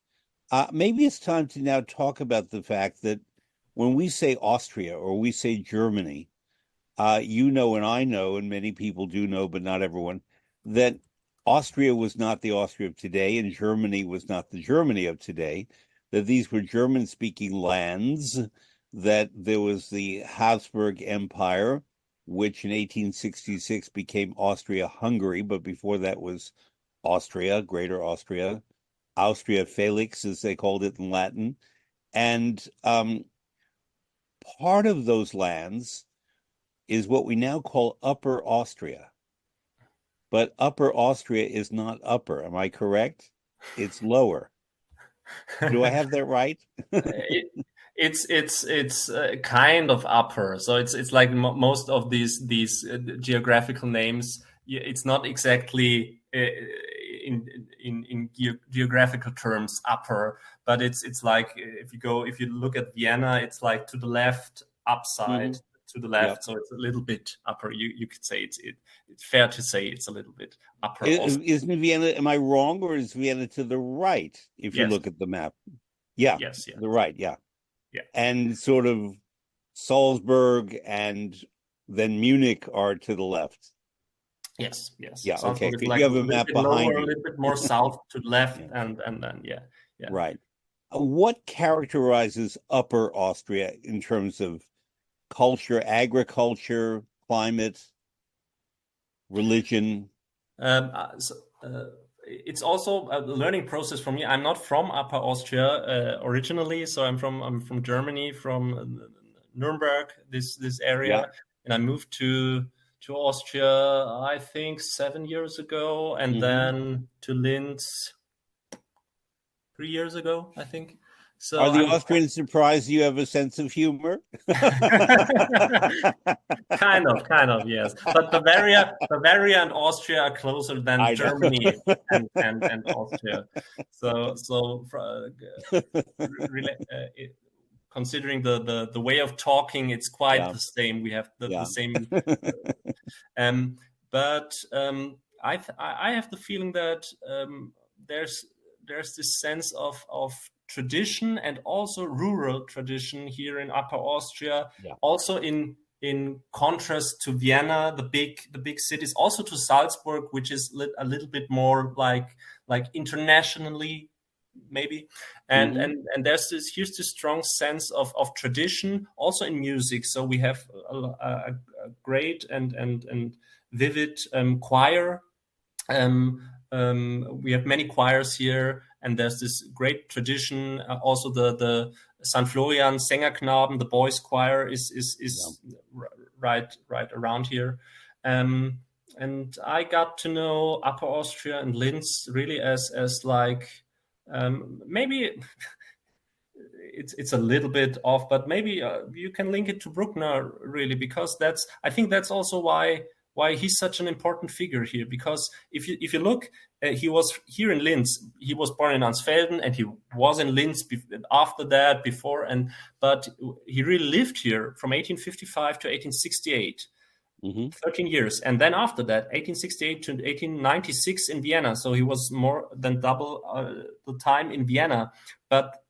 maybe it's time to now talk about the fact that when we say Austria or we say Germany, you know, and I know, and many people do know, but not everyone, that Austria was not the Austria of today, and Germany was not the Germany of today, that these were German speaking lands, that there was the Habsburg Empire, which in 1866 became Austria Hungary, but before that was Austria, Greater Austria, Austria Felix, as they called it in Latin. And part of those lands is what we now call Upper Austria. But Upper Austria is not upper. Am I correct? It's lower. Do I have that right? It, it's kind of upper, so it's like most of these geographical names. It's not exactly in geographical terms upper, but it's like if you look at Vienna, it's like to the left, upside Hmm. to the Yep. left, so it's a little bit upper. You could say it's fair to say it's a little bit upper also. Isn't Vienna, am I wrong, or is Vienna to the right if you Yes, look at the map? Yeah, yes, to yeah, the right, yeah. yeah. And sort of Salzburg and then Munich are to the left. Yes, yes. Yeah, okay, Salzburg is because like you a have a little map bit behind lower, a you. little bit more south to the left, Yeah, and then yeah, yeah. right. What characterizes Upper Austria in terms of culture, agriculture, climate, religion? So, it's also a learning process for me. I'm not from Upper Austria originally, so I'm from Germany, from Nuremberg, this Yeah. area, and I moved to Austria, I think 7 years ago, and Hmm. then to Linz 3 years ago, I think. Are So the I'm Austrians surprised you have a sense of humor? kind of, yes. But Bavaria and Austria are closer than I know. Germany and Austria. So really, considering the way of talking, it's quite Yeah, the same. We have the yeah. same. Um, but I have the feeling that there's there's this sense of tradition and also rural tradition here in Upper Austria, Yeah. also in contrast to Vienna, the big cities, also to Salzburg, which is a little bit more like internationally maybe, and Hmm. and here's this strong sense of tradition also in music. So we have a great and vivid choir. We have many choirs here, and there's this great tradition. Also, the St. Florian Sängerknaben, the boys' choir, Yeah. is right around here. Um, and I got to know Upper Austria and Linz really as like maybe it's a little bit off, but maybe you can link it to Bruckner really, because I think that's also why he's such an important figure here. Because if you look, he was here in Linz. He was born in Ansfelden, and he was in Linz after that, before, but he really lived here from 1855 to 1868. Hmm. 13 years. And then after that, 1868 to 1896 in Vienna. So he was more than double the time in Vienna. But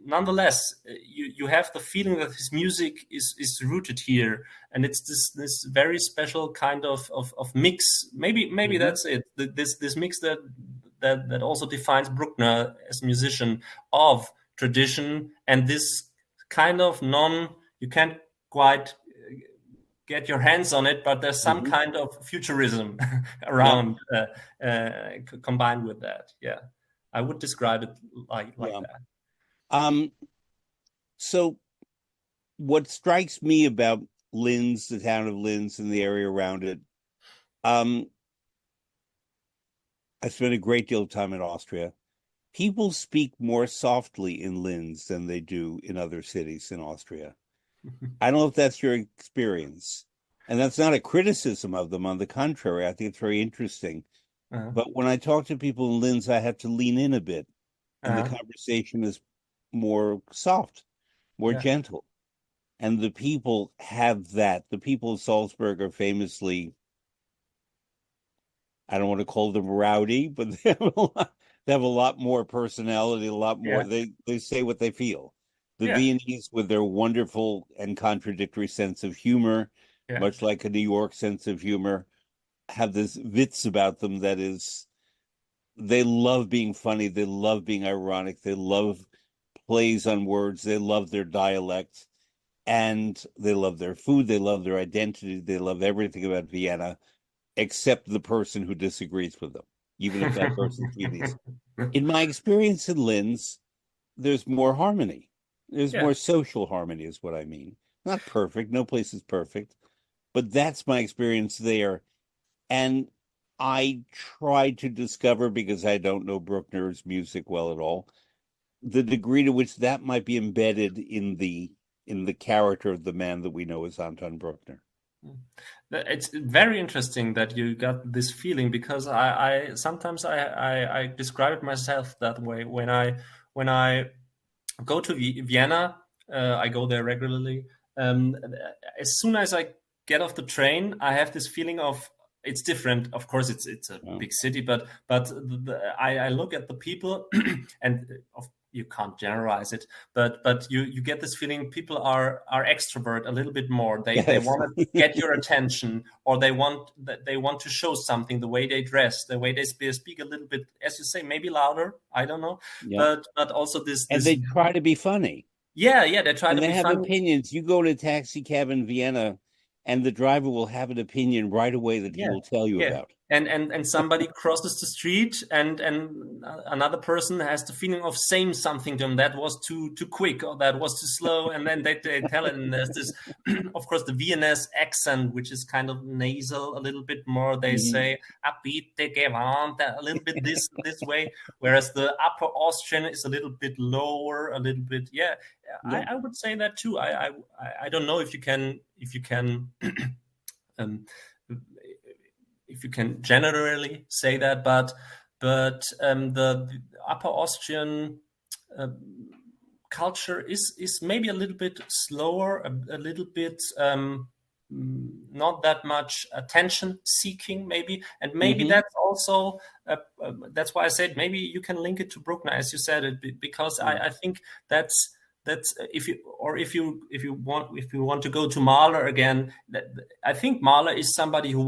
nonetheless, you have the feeling that his music is rooted here, and it's this very special kind of mix. Maybe Hmm. that's it. This mix that also defines Bruckner as a musician, of tradition and this kind of non. You can't quite get your hands on it, but there's some Hmm. kind of futurism Yeah. around combined with that. Yeah, I would describe it like Yeah. that. Um, So what strikes me about Linz, the town of Linz and the area around it, um, I spent a great deal of time in Austria. People speak more softly in Linz than they do in other cities in Austria. I don't know if that's your experience. And that's not a criticism of them. On the contrary, I think it's very interesting. Uh-huh. But when I talk to people in Linz, I have to lean in a bit, and the Uh-huh. conversation is more soft, more Yeah. gentle. And the people have that. The people of Salzburg are famously, I don't want to call them rowdy, but they have a lot more personality, a lot more. Yeah. They say what they feel. The Yeah. Viennese, with their wonderful and contradictory sense of humor, Yeah. much like a New York sense of humor, have this wits about them that is, they love being funny, they love being ironic, they love plays on words, they love their dialect, and they love their food, they love their identity, they love everything about Vienna except the person who disagrees with them, even if that person's Viennese. In my experience in Linz, there's more harmony. There's Yeah. more social harmony, is what I mean. Not perfect, no place is perfect, but that's my experience there. And I tried to discover, because I don't know Bruckner's music well at all, the degree to which that might be embedded in the character of the man that we know as Anton Bruckner. It's very interesting that you got this feeling because I sometimes I describe it myself that way when I go to Vienna. I go there regularly. As soon as I get off the train, I have this feeling of it's different. Of course, it's a Well, big city, but I look at the people, and you can't generalize it, but you get this feeling people are extrovert a little bit more. They yes. want to get your attention, or they want to show something. The way they dress, the way they speak a little bit, as you say, maybe louder. I don't know, Yeah. but also And they try to be funny. yeah, they try And to they be have funny. opinions. You go to a taxi cab in Vienna, and the driver will have an opinion right away that he Yeah, will tell you yeah. about. And somebody crosses the street, and another person has the feeling of saying something to them that was too quick or that was too slow, and then they tell it. And there's this, of course, the Viennese accent, which is kind of nasal a little bit more. They Mhm. say "a bitte gewarnt," a little bit this way, whereas the Upper Austrian is a little bit lower, a little bit. Yeah, Yeah. I would say that too. I don't know if you can. Um, if you can generally say that, but the Upper Austrian uh, culture is maybe a little bit slower, a little bit not that much attention seeking, maybe, and maybe Hmm. that's also that's why I said maybe you can link it to Bruckner, as you said it, because I think that's if you want to go to Mahler again, I think Mahler is somebody who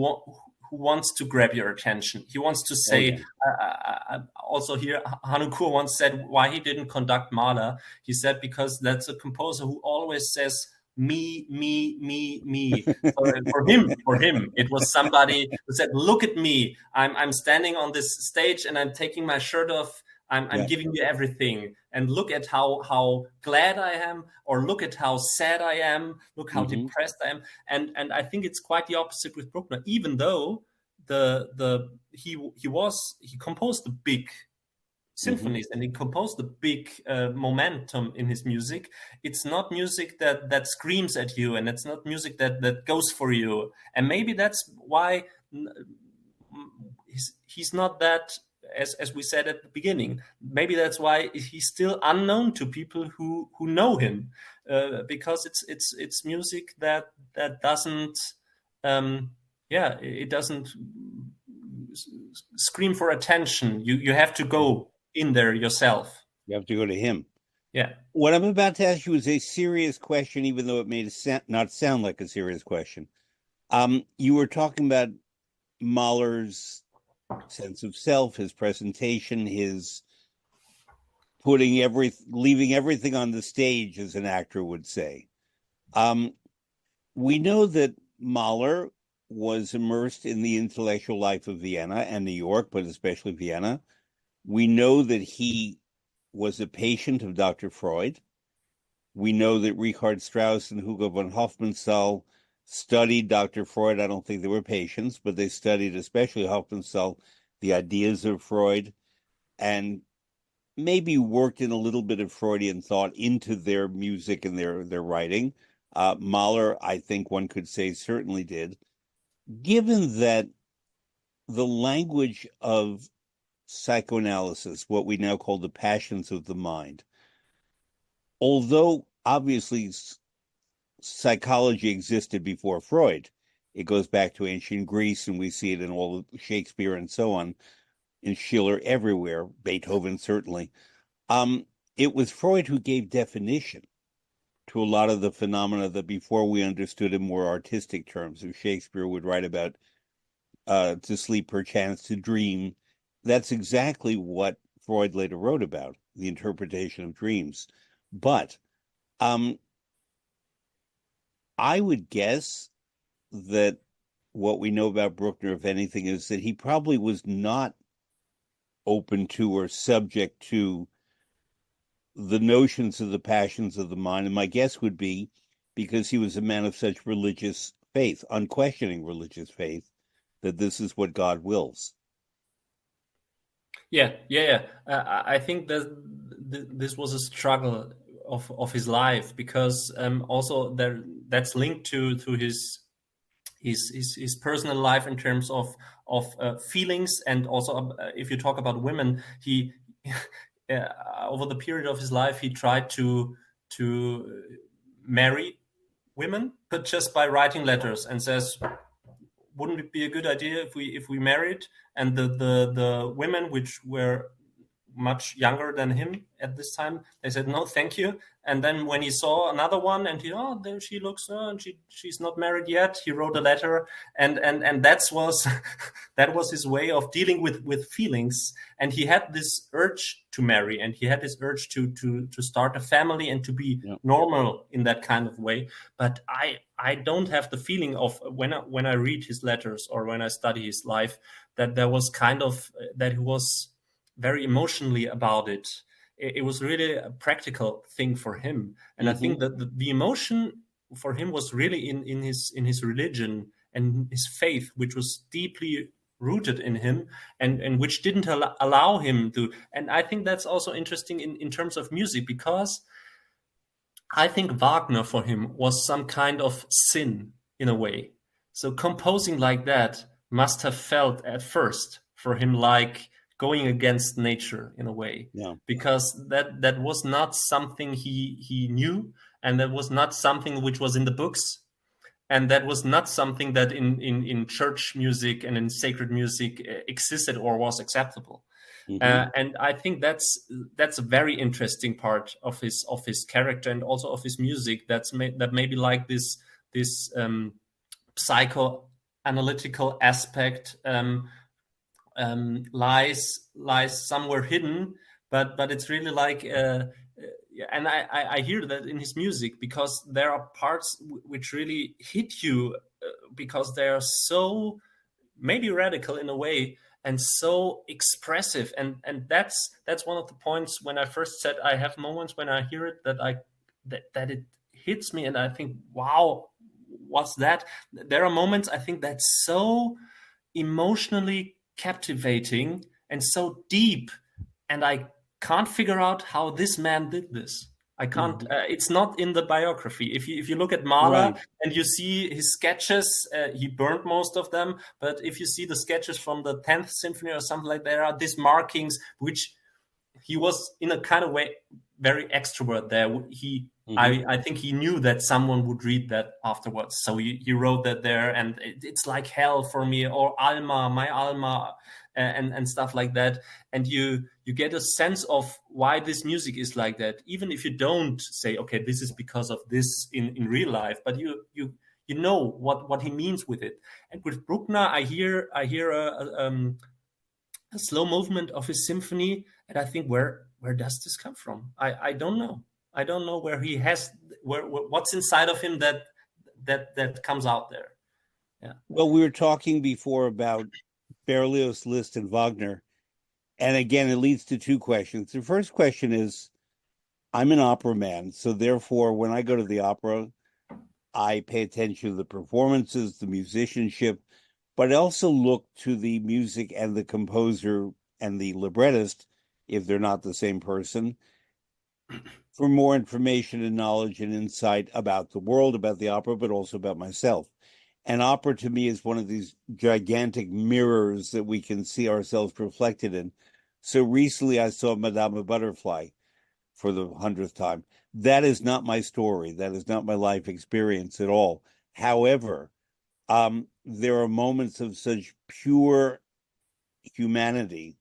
wants to grab your attention. He wants to Oh, say. yeah. Also here, Hanukur once said why he didn't conduct Mahler. He said because that's a composer who always says me, me, me, me. So for him, it was somebody who said, "Look at me. I'm standing on this stage and I'm taking my shirt off. I'm Yeah. giving you everything, and look at how glad I am, or look at how sad I am, look how Hmm. depressed I am." And I think it's quite the opposite with Bruckner, even though he composed the big Hmm. symphonies and he composed the big momentum in his music. It's not music that screams at you, and it's not music that goes for you, and maybe that's why he's not that, as we said at the beginning. Maybe that's why he's still unknown to people who know him, because it's music that doesn't it doesn't scream for attention. You have to go in there yourself. You have to go to him. Yeah. What I'm about to ask you is a serious question, even though it may not sound like a serious question. You were talking about Mahler's sense of self, his presentation, his leaving everything on the stage, as an actor would say. Um, we know that Mahler was immersed in the intellectual life of Vienna and New York, but especially Vienna. We know that he was a patient of Dr. Freud. We know that Richard Strauss and Hugo von Hofmannsthal studied Dr. Freud. I don't think they were patients, but they studied, especially Hofmannsthal, the ideas of Freud, and maybe worked in a little bit of Freudian thought into their music and their writing. Mahler, I think one could say, certainly did. Given that the language of psychoanalysis, what we now call the passions of the mind, although obviously psychology existed before Freud, it goes back to ancient Greece, and we see it in all of Shakespeare and so on, in Schiller, everywhere, Beethoven certainly. It was Freud who gave definition to a lot of the phenomena that before we understood in more artistic terms. If Shakespeare would write about to sleep perchance to dream, that's exactly what Freud later wrote about, the interpretation of dreams. But I would guess that what we know about Bruckner, if anything, is that he probably was not open to or subject to the notions of the passions of the mind. And my guess would be because he was a man of such religious faith, unquestioning religious faith, that this is what God wills. Yeah. I think that this was a struggle of his life, because also that's linked to his personal life in terms of feelings, and also if you talk about women, he over the period of his life he tried to marry women, but just by writing letters, and says, wouldn't it be a good idea if we married? And the women, which were much younger than him at this time, they said no, thank you. And then when he saw another one, and there she looks, and she's not married yet, he wrote a letter, and that was that was his way of dealing with feelings. And he had this urge to marry, and he had this urge to start a family and to be normal in that kind of way. But I don't have the feeling of when I read his letters or when I study his life that there was kind of that he was very emotionally about it. It was really a practical thing for him, and I think that the emotion for him was really in his religion and his faith, which was deeply rooted in him, and which didn't allow him to. And I think that's also interesting in terms of music, because I think Wagner for him was some kind of sin in a way. So composing like that must have felt at first for him like going against nature in a way, because that was not something he knew, and that was not something which was in the books, and that was not something that in church music and in sacred music existed or was acceptable. And I think that's a very interesting part of his character, and also of his music. That maybe like this psychoanalytical aspect lies somewhere hidden, but it's really like and I hear that in his music, because there are parts which really hit you because they are so maybe radical in a way, and so expressive, and that's one of the points when I first said I have moments when I hear it that it hits me, and I think, wow, what's that? There are moments I think that's so emotionally captivating and so deep, and I can't figure out how this man did this. I can't. It's not in the biography. If you look at Mahler and you see his sketches, he burned most of them. But if you see the sketches from the 10th Symphony or something like that, there are these markings which he was in a kind of way very extrovert there. I think he knew that someone would read that afterwards, so he wrote that there, and it's like hell for me, or Alma, my Alma, and stuff like that. And you get a sense of why this music is like that, even if you don't say, okay, this is because of this in real life, but you know what he means with it. And with Bruckner, I hear a slow movement of his symphony, and I think, where does this come from? I don't know. I don't know where he has what's inside of him that comes out there. Yeah. Well, we were talking before about Berlioz, Liszt, and Wagner, and again, it leads to two questions. The first question is, I'm an opera man, so therefore, when I go to the opera, I pay attention to the performances, the musicianship, but I also look to the music and the composer and the librettist, if they're not the same person, for more information and knowledge and insight about the world, about the opera, but also about myself. And opera to me is one of these gigantic mirrors that we can see ourselves reflected in. So recently I saw Madame Butterfly for the 100th time. That is not my story. That is not my life experience at all. However, there are moments of such pure humanity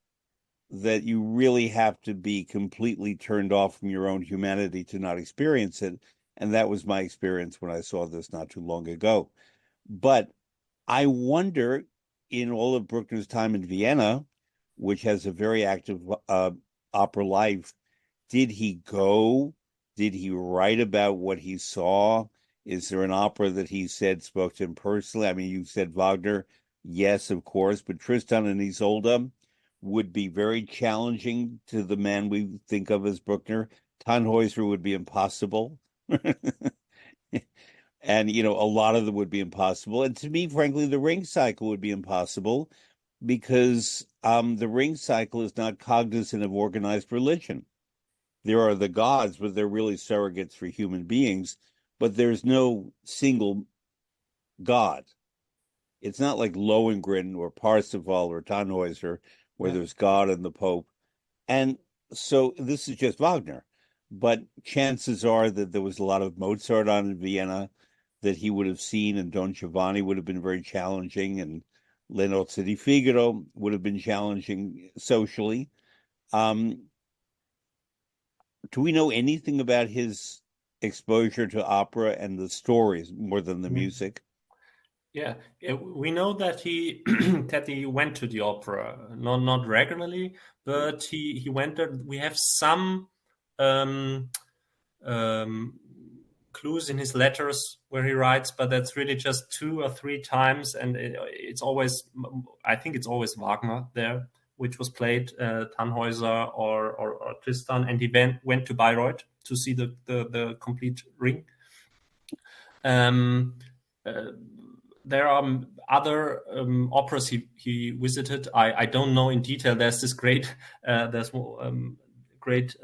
that you really have to be completely turned off from your own humanity to not experience it. And that was my experience when I saw this not too long ago. But I wonder, in all of Bruckner's time in Vienna, which has a very active opera life, did he go? Did he write about what he saw? Is there an opera that he said spoke to him personally? I mean, you said Wagner, yes, of course, but Tristan and Isolde would be very challenging to the man we think of as Bruckner. Tannhäuser would be impossible. And, a lot of them would be impossible. And to me, frankly, the Ring Cycle would be impossible because the Ring Cycle is not cognizant of organized religion. There are the gods, but they're really surrogates for human beings, but there's no single god. It's not like Lohengrin or Parsifal or Tannhäuser, where Yeah. there's God and the Pope. And so this is just Wagner. But chances are that there was a lot of Mozart on in Vienna that he would have seen, and Don Giovanni would have been very challenging, and Le Nozze di Figaro would have been challenging socially. Um, do we know anything about his exposure to opera and the stories more than the music? Yeah, we know that he that he went to the opera, not regularly, but he went there. We have some um, um, clues in his letters where he writes, but that's really just 2 or 3 times, and it's always, I think it's always Wagner there, which was played, Tannhäuser or Tristan, and he went to Bayreuth to see the complete Ring. Um, uh, there are other operas he visited. I don't know in detail. There's this great great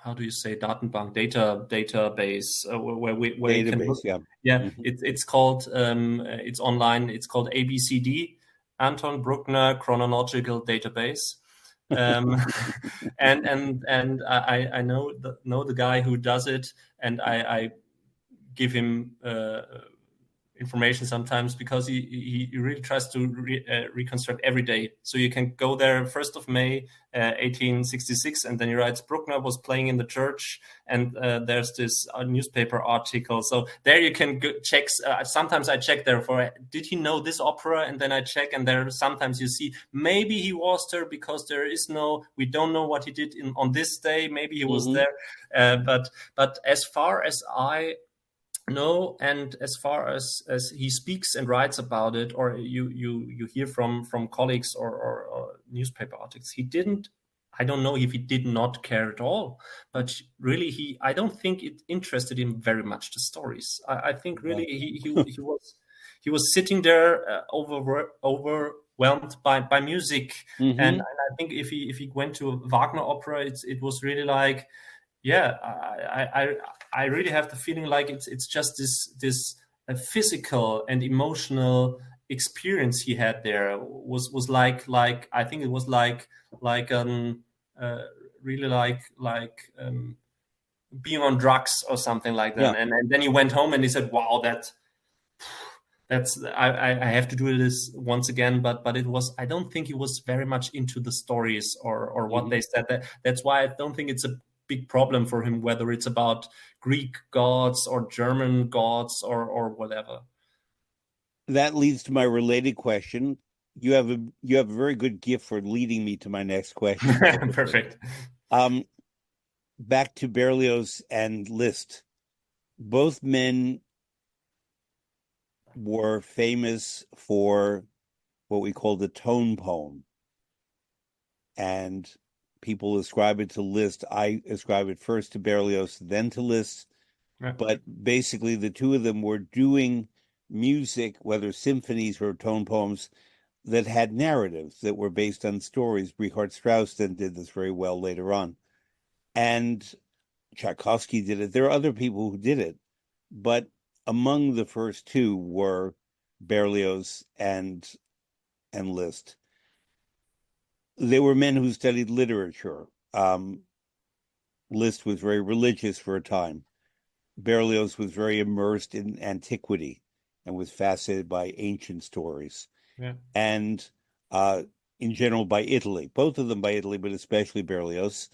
how do you say Datenbank database where you can Database, look. yeah. Yeah, Mhm. it's called it's online. It's called ABCD, Anton Bruckner Chronological Database. Um, and I know the guy who does it, and I give him information sometimes because he really tries to reconstruct every day. So you can go there 1st of May 1866, and then he writes Bruckner was playing in the church, and there's this newspaper article. So there you can check. Sometimes I check there for did he know this opera, and then I check, and there sometimes you see maybe he was there because we don't know what he did on this day. Maybe he was Mhm. there, but as far as I no, and as far as he speaks and writes about it, or you hear from colleagues or newspaper articles, he didn't. I don't know if he did not care at all, but really, I don't think it interested him very much, the stories. I think really Yeah. he was sitting there overwhelmed by music, and Mhm. I think if he went to a Wagner opera, it was really like, yeah, I really have the feeling like it's just this physical and emotional experience he had there was like I think it was like uh, really like being on drugs or something like that, Yeah. and then he went home and he said, wow, that's I have to do this once again, but it was, I don't think he was very much into the stories or what Mhm. they said. That's why I don't think it's a big problem for him whether it's about Greek gods or German gods or whatever. That leads to my related question. You have a very good gift for leading me to my next question. Perfect. Um, Back to Berlioz and Liszt. Both men were famous for what we call the tone poem. And people ascribe it to Liszt. I ascribe it first to Berlioz, then to Liszt. Yeah. But basically, the two of them were doing music, whether symphonies or tone poems, that had narratives that were based on stories. Richard Strauss then did this very well later on. And Tchaikovsky did it. There are other people who did it, but among the first two were Berlioz and Liszt. They were men who studied literature. Liszt was very religious for a time. Berlioz was very immersed in antiquity and was fascinated by ancient stories. Yeah. And in general by Italy, both of them by Italy, but especially Berlioz.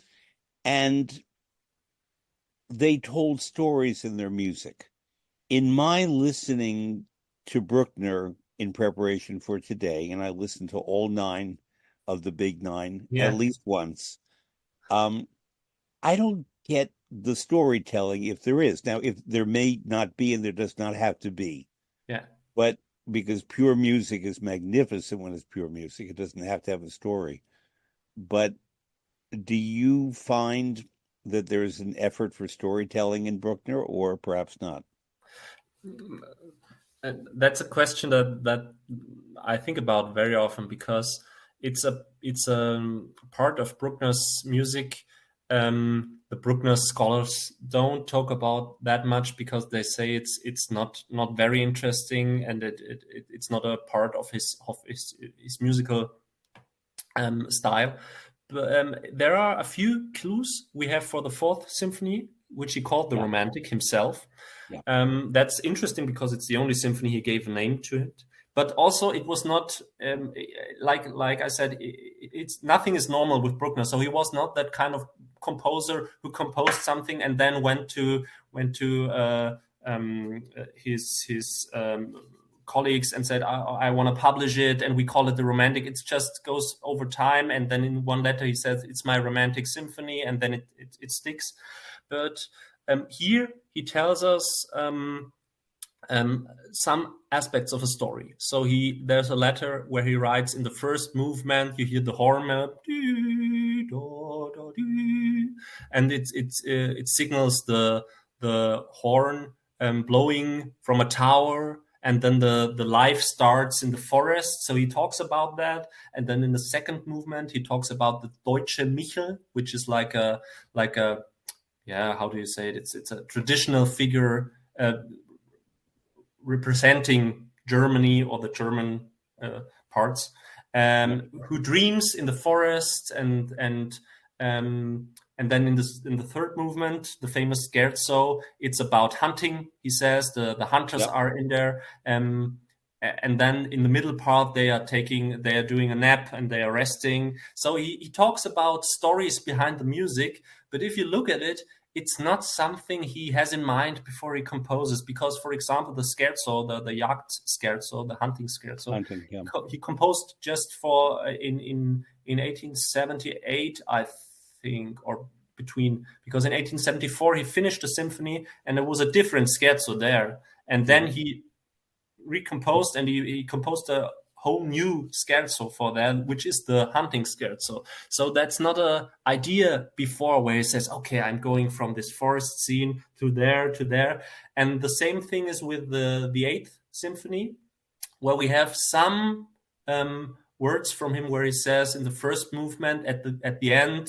And they told stories in their music. In my listening to Bruckner in preparation for today, and I listened to all 9 of the big 9 Yeah. at least once, I don't get the storytelling, if there is. Now, if there may not be, and there does not have to be. Yeah. But because pure music is magnificent when it's pure music, it doesn't have to have a story. But do you find that there's an effort for storytelling in Bruckner, or perhaps not? That's a question that I think about very often, because it's a part of Bruckner's music. The Bruckner scholars don't talk about that much because they say it's not very interesting, and it's not a part of his musical style. But there are a few clues we have for the Fourth Symphony, which he called the Yeah. Romantic himself. Yeah. That's interesting because it's the only symphony he gave a name to it. But also, it was not like I said, it's nothing is normal with Bruckner. So he was not that kind of composer who composed something and then went to his colleagues and said, I want to publish it, and we call it the Romantic. It just goes over time, and then in one letter he says it's my Romantic symphony, and then it sticks. But here he tells us some aspects of a story. So there's a letter where he writes, in the first movement you hear the horn melody, and it signals the horn blowing from a tower, and then the life starts in the forest. So he talks about that, and then in the second movement he talks about the Deutsche Michel, which is like a yeah, how do you say it? It's a traditional figure representing Germany or the German parts, who dreams in the forest, and then in the third movement, the famous Scherzo, it's about hunting. He says the hunters are in there, and then in the middle part they are doing a nap and they are resting. So he talks about stories behind the music, but if you look at it, it's not something he has in mind before he composes. Because, for example, the Scherzo, the Jagd Scherzo, the hunting Scherzo, he composed just for in 1878, I think, or between, because in 1874 he finished the symphony and there was a different Scherzo there, and then he recomposed and he composed a whole new Scherzo for that, which is the hunting Scherzo. So that's not a idea before where he says, okay, I'm going from this forest scene to there. And the same thing is with the Eighth Symphony, where we have some words from him where he says in the first movement at the end,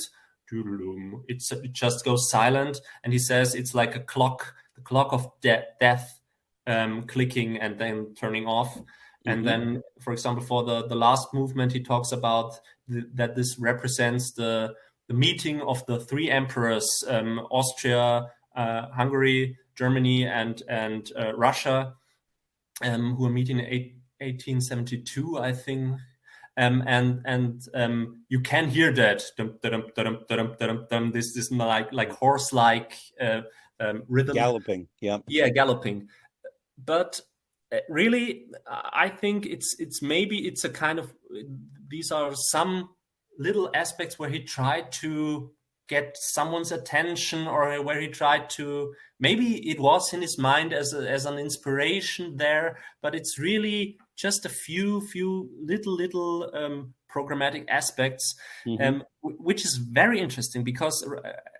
it just goes silent, and he says it's like a clock, the clock of death, clicking and then turning off. And then, for example, for the last movement, he talks about that this represents the meeting of the 3 emperors, Austria, Hungary, Germany, and Russia, who are meeting in 1872, I think. And you can hear that this like horse-like rhythm, galloping. Galloping. But really, I think it's maybe it's a kind of, these are some little aspects where he tried to get someone's attention, or where he tried to, maybe it was in his mind as an inspiration there, but it's really just a few little programmatic aspects, Hmm. which is very interesting because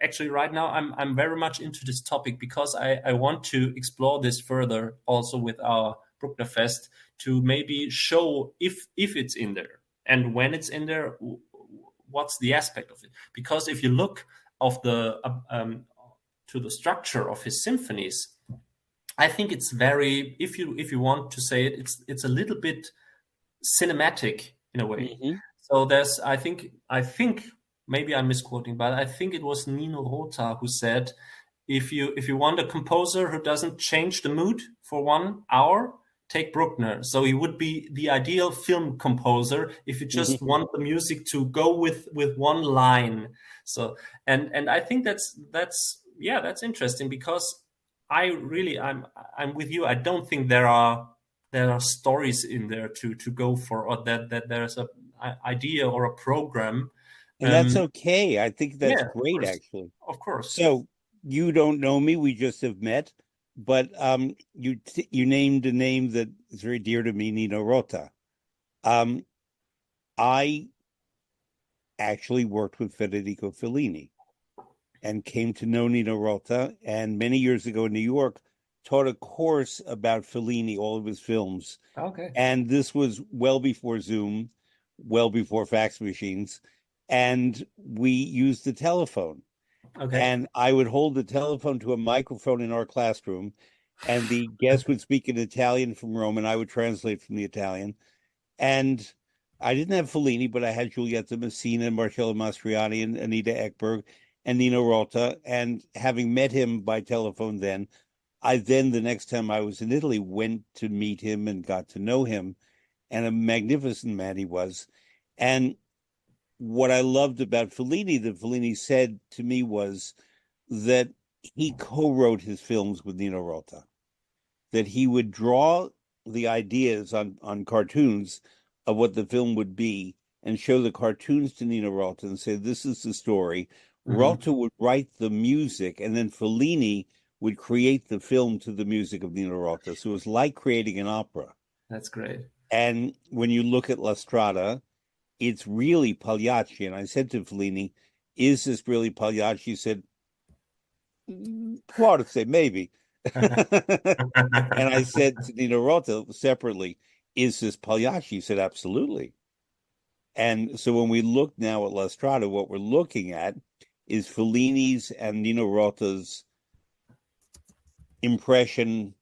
actually right now I'm very much into this topic because I want to explore this further also with our Bruckner Fest to maybe show if it's in there and when it's in there, what's the aspect of it. Because if you look of the to the structure of his symphonies, I think it's very, if you want to say it, it's a little bit cinematic in a way. Hmm. So there's, I think maybe I'm misquoting, but I think it was Nino Rota who said, if you want a composer who doesn't change the mood for 1 hour, take Bruckner. So he would be the ideal film composer if you just Hmm. want the music to go with one line. So and I think that's yeah, that's interesting because I'm with you. I don't think there are stories in there to go for, or that there's a idea or a program. And that's okay. I think that's Yeah, of great, course, actually. of course. So you don't know me; we just have met. But you named a name that is very dear to me, Nino Rota. Um, I actually worked with Federico Fellini and came to know Nino Rota. And many years ago in New York, taught a course about Fellini, all of his films. Okay. And this was well before Zoom, well before fax machines. And we used the telephone. Okay. And I would hold the telephone to a microphone in our classroom, and the guest would speak in Italian from Rome, and I would translate from the Italian. And I didn't have Fellini, but I had Giulietta Messina, Marcello Mastroianni, and Anita Ekberg, and Nino Rota. And having met him by telephone then, I then, the next time I was in Italy, went to meet him and got to know him. And a magnificent man he was. And what I loved about Fellini, that Fellini said to me, was that he co-wrote his films with Nino Rota, that he would draw the ideas on cartoons of what the film would be and show the cartoons to Nino Rota and say, this is the story. Hmm. Rota would write the music, and then Fellini would create the film to the music of Nino Rota. So it was like creating an opera. That's great. And when you look at La Strada, it's really Pagliacci. And I said to Fellini, is this really Pagliacci? He said, hard to say, maybe. And I said to Nino Rota separately, is this Pagliacci? He said, absolutely. And so when we look now at La Strada, what we're looking at is Fellini's and Nino Rota's impression,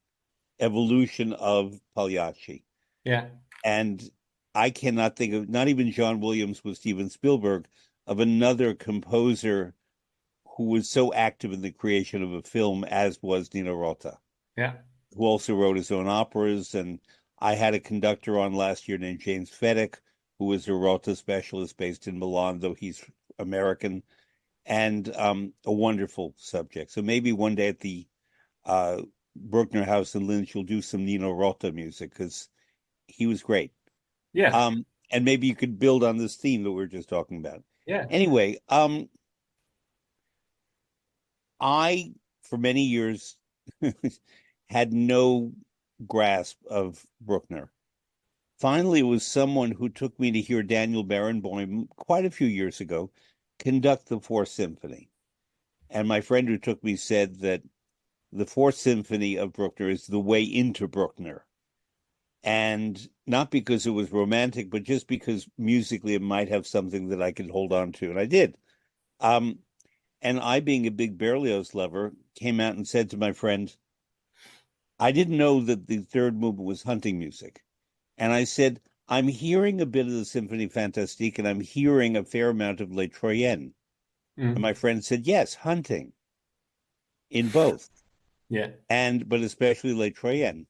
evolution of Pagliacci. Yeah. And I cannot think of, not even John Williams with Steven Spielberg, of another composer who was so active in the creation of a film as was Nino Rota, Yeah. who also wrote his own operas. And I had a conductor on last year named James Fedek, who was a Rota specialist based in Milan, though he's American, and a wonderful subject. So maybe one day at the Brucknerhaus in Linz, you'll do some Nino Rota music because he was great. Yeah. And maybe you could build on this theme that we were just talking about. Yeah. Anyway, I, for many years, had no grasp of Bruckner. Finally, it was someone who took me to hear Daniel Barenboim quite a few years ago conduct the Fourth Symphony. And my friend who took me said that the Fourth Symphony of Bruckner is the way into Bruckner. And not because it was romantic, but just because musically it might have something that I could hold on to. And I did. Um, and I, being a big Berlioz lover, came out and said to my friend, I didn't know that the third movement was hunting music. And I said, I'm hearing a bit of the Symphonie Fantastique and I'm hearing a fair amount of Les Troyennes. And my Mm. friend said, yes, hunting in both. Yeah. But especially Les Troyennes.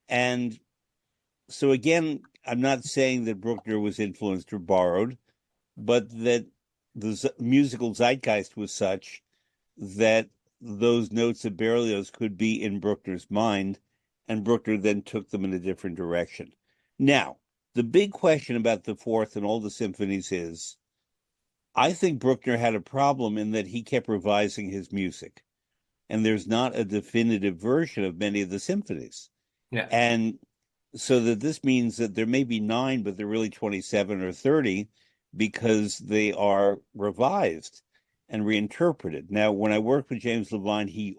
And so again, I'm not saying that Bruckner was influenced or borrowed, but that the musical zeitgeist was such that those notes of Berlioz could be in Bruckner's mind, and Bruckner then took them in a different direction. Now, the big question about the fourth and all the symphonies is, I think Bruckner had a problem in that he kept revising his music, and there's not a definitive version of many of the symphonies. Yeah. And so that this means that there may be 9, but they're really 27 or 30 because they are revised and reinterpreted. Now, when I worked with James Levine, the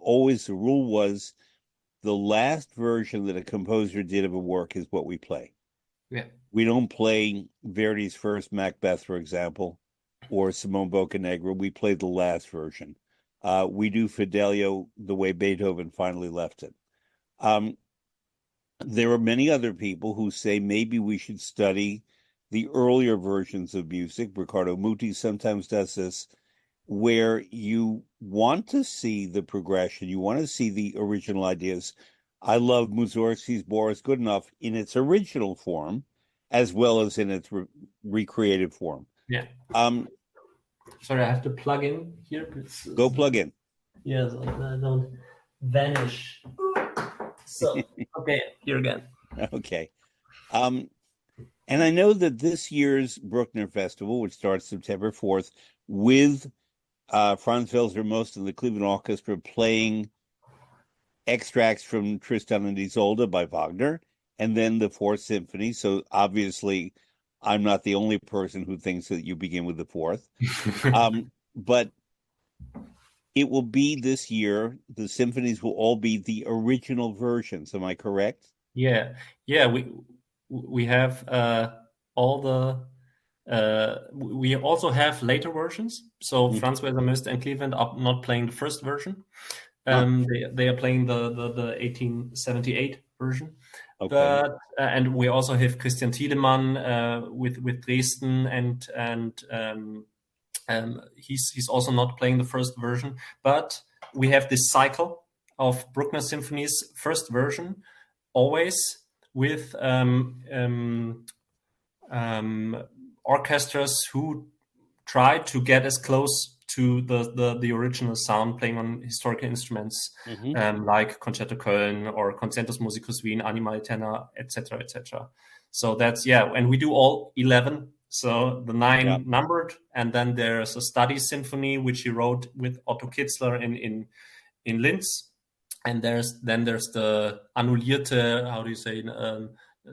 rule was the last version that a composer did of a work is what we play. Yeah. We don't play Verdi's first Macbeth, for example, or Simone Boccanegra. We play the last version. We do Fidelio the way Beethoven finally left it. There are many other people who say maybe we should study the earlier versions of music. Riccardo Muti sometimes does this, where you want to see the progression, you want to see the original ideas. I love Mussorgsky's Boris Godunov in its original form, as well as in its recreated form. Yeah. Um, Sorry, I have to plug in here. Go plug in. Yes, I don't vanish. So, okay, here again. Okay. And I know that this year's Bruckner Festival, which starts September 4th, with Franz Welser Most and the Cleveland Orchestra playing extracts from Tristan and Isolde by Wagner, and then the Fourth Symphony. So obviously, I'm not the only person who thinks that you begin with the Fourth. But it will be this year, the symphonies will all be the original versions. Am I correct? Yeah. We have all the. We also have later versions. So Franz Welser Most and Cleveland are not playing the first version. They are playing the 1878 version. Okay. But and we also have Christian Tiedemann with Dresden, and he's also not playing the first version. But we have this cycle of Bruckner symphonies, first version, always with orchestras who try to get as close to the original sound, playing on historical instruments, like Concerto Köln or Concertos Musicus Wien, Anima Eterna, etc., etc. So that's, and we do all 11. So the 9 numbered, and then there's a study symphony which he wrote with Otto Kitzler in Linz, and there's the annullierte, how do you say,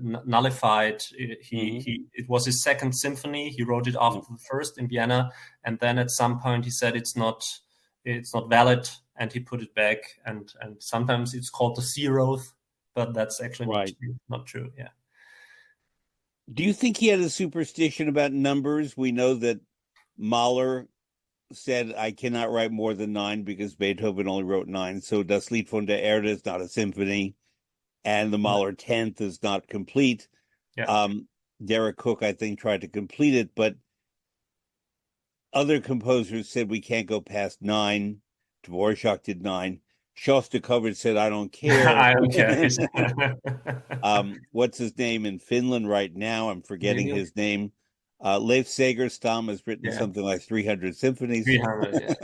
nullified. It was his second symphony. He wrote it after the first in Vienna, and then at some point he said it's not valid, and he put it back. And sometimes it's called the zeroth, but that's actually not true. Yeah. Do you think he had a superstition about numbers? We know that Mahler said, I cannot write more than 9 because Beethoven only wrote 9. So Das Lied von der Erde is not a symphony, and the Mahler 10th is not complete. Yeah. Derek Cook, I think, tried to complete it, but other composers said we can't go past 9. Dvorak did 9. Shostakovich said, I don't care. I don't care. What's his name in Finland right now? I'm forgetting his name. Leif Segerstam has written something like 300 symphonies. 300,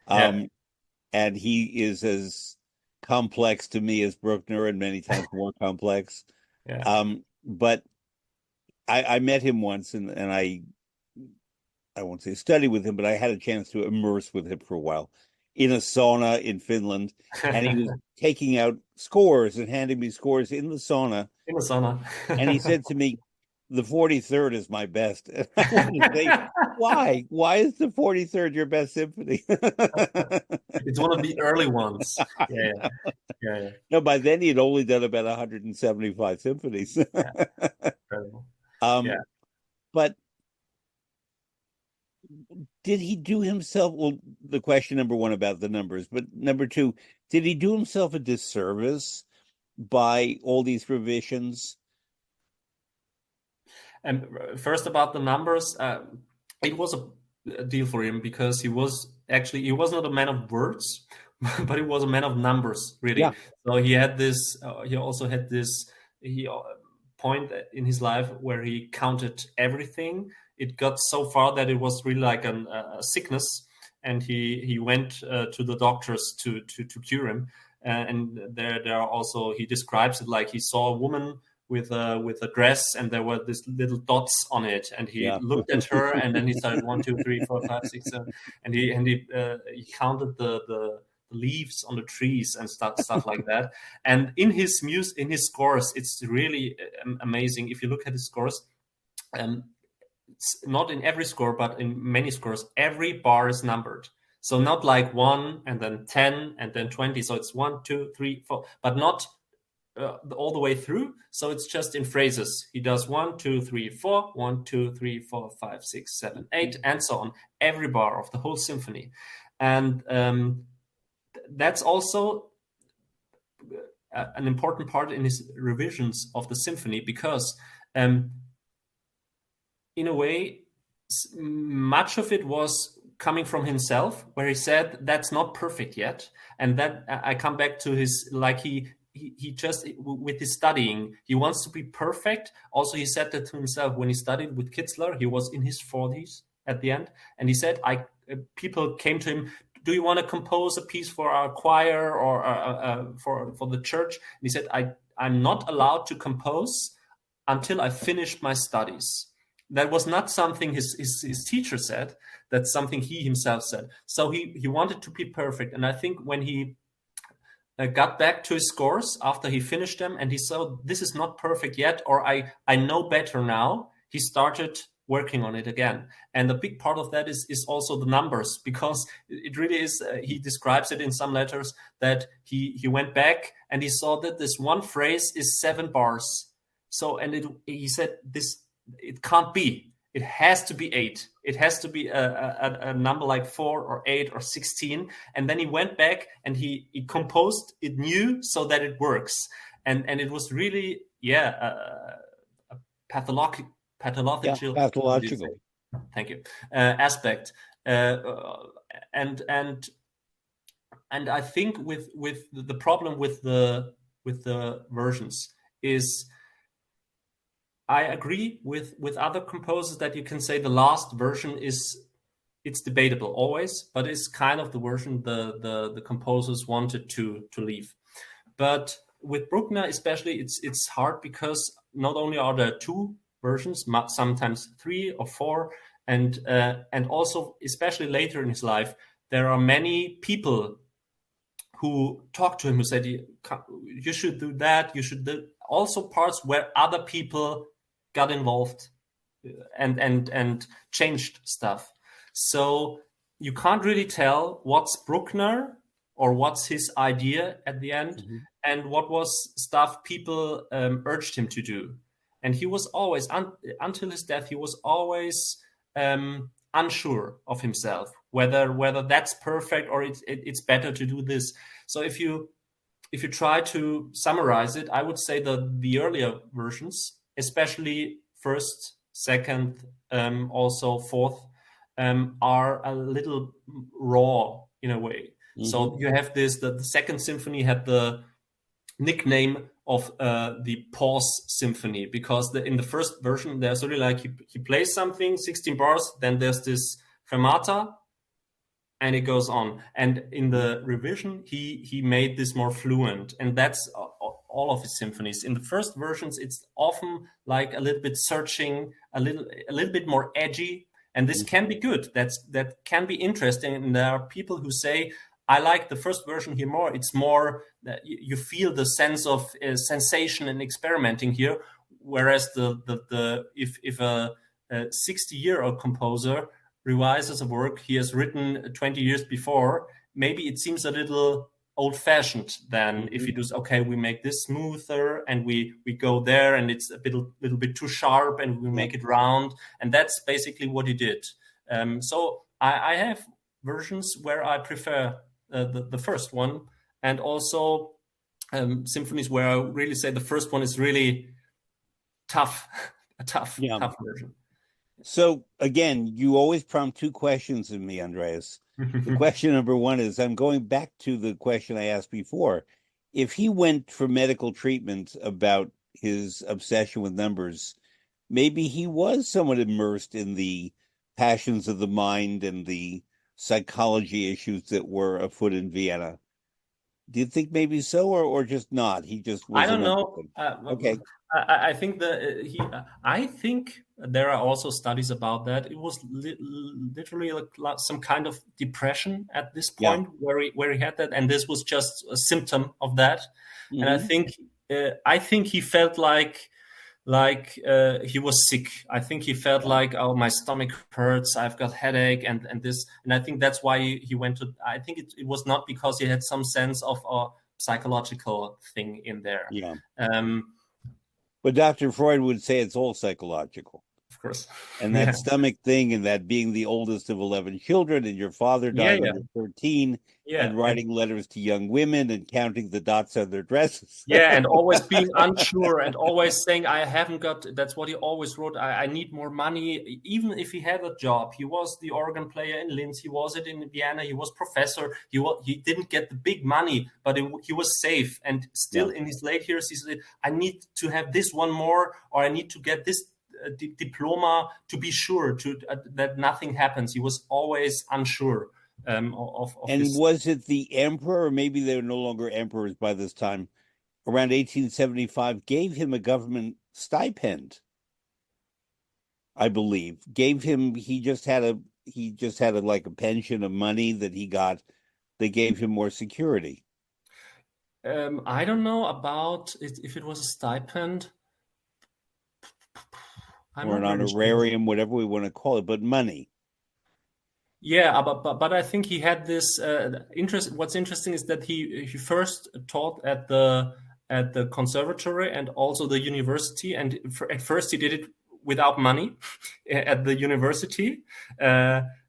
yeah. And he is as complex to me as Bruckner, and many times more complex. Yeah. But I met him once, and I won't say study with him, but I had a chance to immerse with him for a while in a sauna in Finland, and he was taking out scores and handing me scores in the sauna. In the sauna. And he said to me, the 43rd is my best. And I wanted to say, why? Why is the 43rd your best symphony? It's one of the early ones. Yeah. No, by then he had only done about 175 symphonies. Incredible. But did he do himself, well, the question number 1 about the numbers, but number 2, did he do himself a disservice by all these revisions? And first about the numbers, it was a deal for him because he was not a man of words, but he was a man of numbers, really. Yeah. So he had this, he also had this point in his life where he counted everything. It got so far that it was really like a sickness, and he went to the doctors to cure him. And there are also, he describes it like he saw a woman with a dress, and there were these little dots on it, and he looked at her, and then he started 1, 2, 3, 4, 5, 6, 7, and he counted the leaves on the trees and stuff like that. And in his scores, it's really amazing. If you look at his scores, it's not in every score, but in many scores, every bar is numbered. So not like 1 and then 10 and then 20. So it's 1, 2, 3, 4, but not all the way through. So it's just in phrases. He does 1, 2, 3, 4, 1, 2, 3, 4, 5, 6, 7, 8, and so on. Every bar of the whole symphony. And that's also an important part in his revisions of the symphony, because in a way, much of it was coming from himself, where he said that's not perfect yet. And that I come back to his, like he just, with his studying, he wants to be perfect. Also, he said that to himself when he studied with Kitzler. He was in his 40s at the end, and he said, people came to him, do you want to compose a piece for our choir or for the church? And he said, I'm not allowed to compose until I finished my studies. That was not something his teacher said. That's something he himself said. So he wanted to be perfect. And I think when he got back to his scores after he finished them and he saw this is not perfect yet, or I know better now, he started working on it again. And a big part of that is also the numbers, because it really is, he describes it in some letters that he went back and he saw that this one phrase is 7 bars. So, and he said, it can't be. It has to be 8. It has to be a number like 4 or 8 or 16. And then he went back and he composed it new so that it works. And it was really, a pathological. Thank you. Aspect. And I think with the problem with the versions is, I agree with other composers that you can say the last version it's debatable always, but it's kind of the version the composers wanted to leave. But with Bruckner especially, it's hard, because not only are there 2 versions, sometimes 3 or 4, and also especially later in his life, there are many people who talked to him who said you should do that, you should do also parts where other people got involved and changed stuff. So you can't really tell what's Bruckner or what's his idea at the end, and what was stuff people urged him to do. And he was always, until his death, he was always unsure of himself, whether that's perfect or it's better to do this. So if you try to summarize it, I would say that the earlier versions, especially first, second, also fourth, are a little raw in a way. So you have the second symphony had the nickname of the pause symphony, because in the first version there's really like he plays something 16 bars, then there's this fermata and it goes on. And in the revision he made this more fluent, and that's all of his symphonies. In the first versions it's often like a little bit searching, a little bit more edgy, and this can be good, that can be interesting. And there are people who say, I like the first version here more. It's more, you feel the sense of sensation and experimenting here. Whereas if a 60-year-old composer revises a work he has written 20 years before, maybe it seems a little old-fashioned than if you do, okay, we make this smoother and we go there and it's a little bit too sharp and we make it round. And that's basically what he did. So I have versions where I prefer the first one, and also symphonies where I really say the first one is really tough, a tough version. So again, you always prompt 2 questions in me, Andreas. The question number 1 is, I'm going back to the question I asked before. If he went for medical treatment about his obsession with numbers, maybe he was somewhat immersed in the passions of the mind and the psychology issues that were afoot in Vienna. Do you think maybe so, or just not? He just I was don't an know. understudy. Okay. I think I think there are also studies about that. It was literally like some kind of depression at this Yeah. point where he had that, and this was just a symptom of that. And Hmm. I think he felt like he was sick. I think he felt Yeah. like, oh, my stomach hurts, I've got headache, and this, and I think that's why he went to. I think it was not because he had some sense of a psychological thing in there. Yeah. Um, But Dr. Freud would say it's all psychological. of course, And that yeah, stomach thing, and that being the oldest of 11 children, and your father yeah, dying when yeah, you're 13, yeah, and writing letters to young women and counting the dots on their dresses. yeah, and always being unsure and always saying, I haven't got, that's what he always wrote. I need more money. Even if he had a job, he was the organ player in Linz, he was it in Vienna, he was professor, he didn't get the big money, but he was safe. And still Yeah. in his late years, he said, I need to have this one more, or I need to get this diploma to be sure that nothing happens. He was always unsure of And his. was it the emperor, or maybe they were no longer emperors by this time, around 1875, gave him a government stipend, I believe. Gave him, he just had a like a pension of money that he got. They gave him more security. I don't know about it, if it was a stipend. I'm Or an not really sure. honorarium, whatever we want to call it, but money. Yeah, but I think he had this interest. What's interesting is that he first taught at the conservatory and also the university. And at first he did it without money at the university,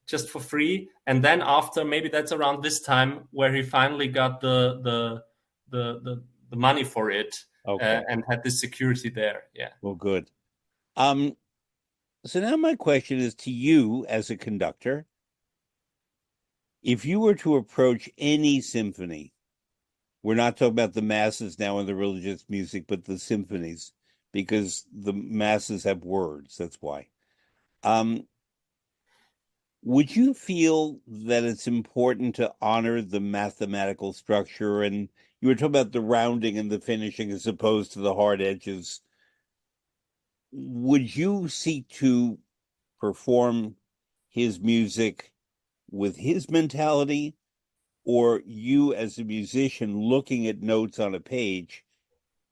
just for free. And then after, maybe that's around this time where he finally got the money for it, Okay. and had this security there. Yeah. Well, good. Um, so now my question is to you as a conductor. If you were to approach any symphony, we're not talking about the masses now and the religious music, but the symphonies, because the masses have words. That's why. Um, would you feel that it's important to honor the mathematical structure? And you were talking about the rounding and the finishing as opposed to the hard edges. Would you seek to perform his music with his mentality, or you as a musician looking at notes on a page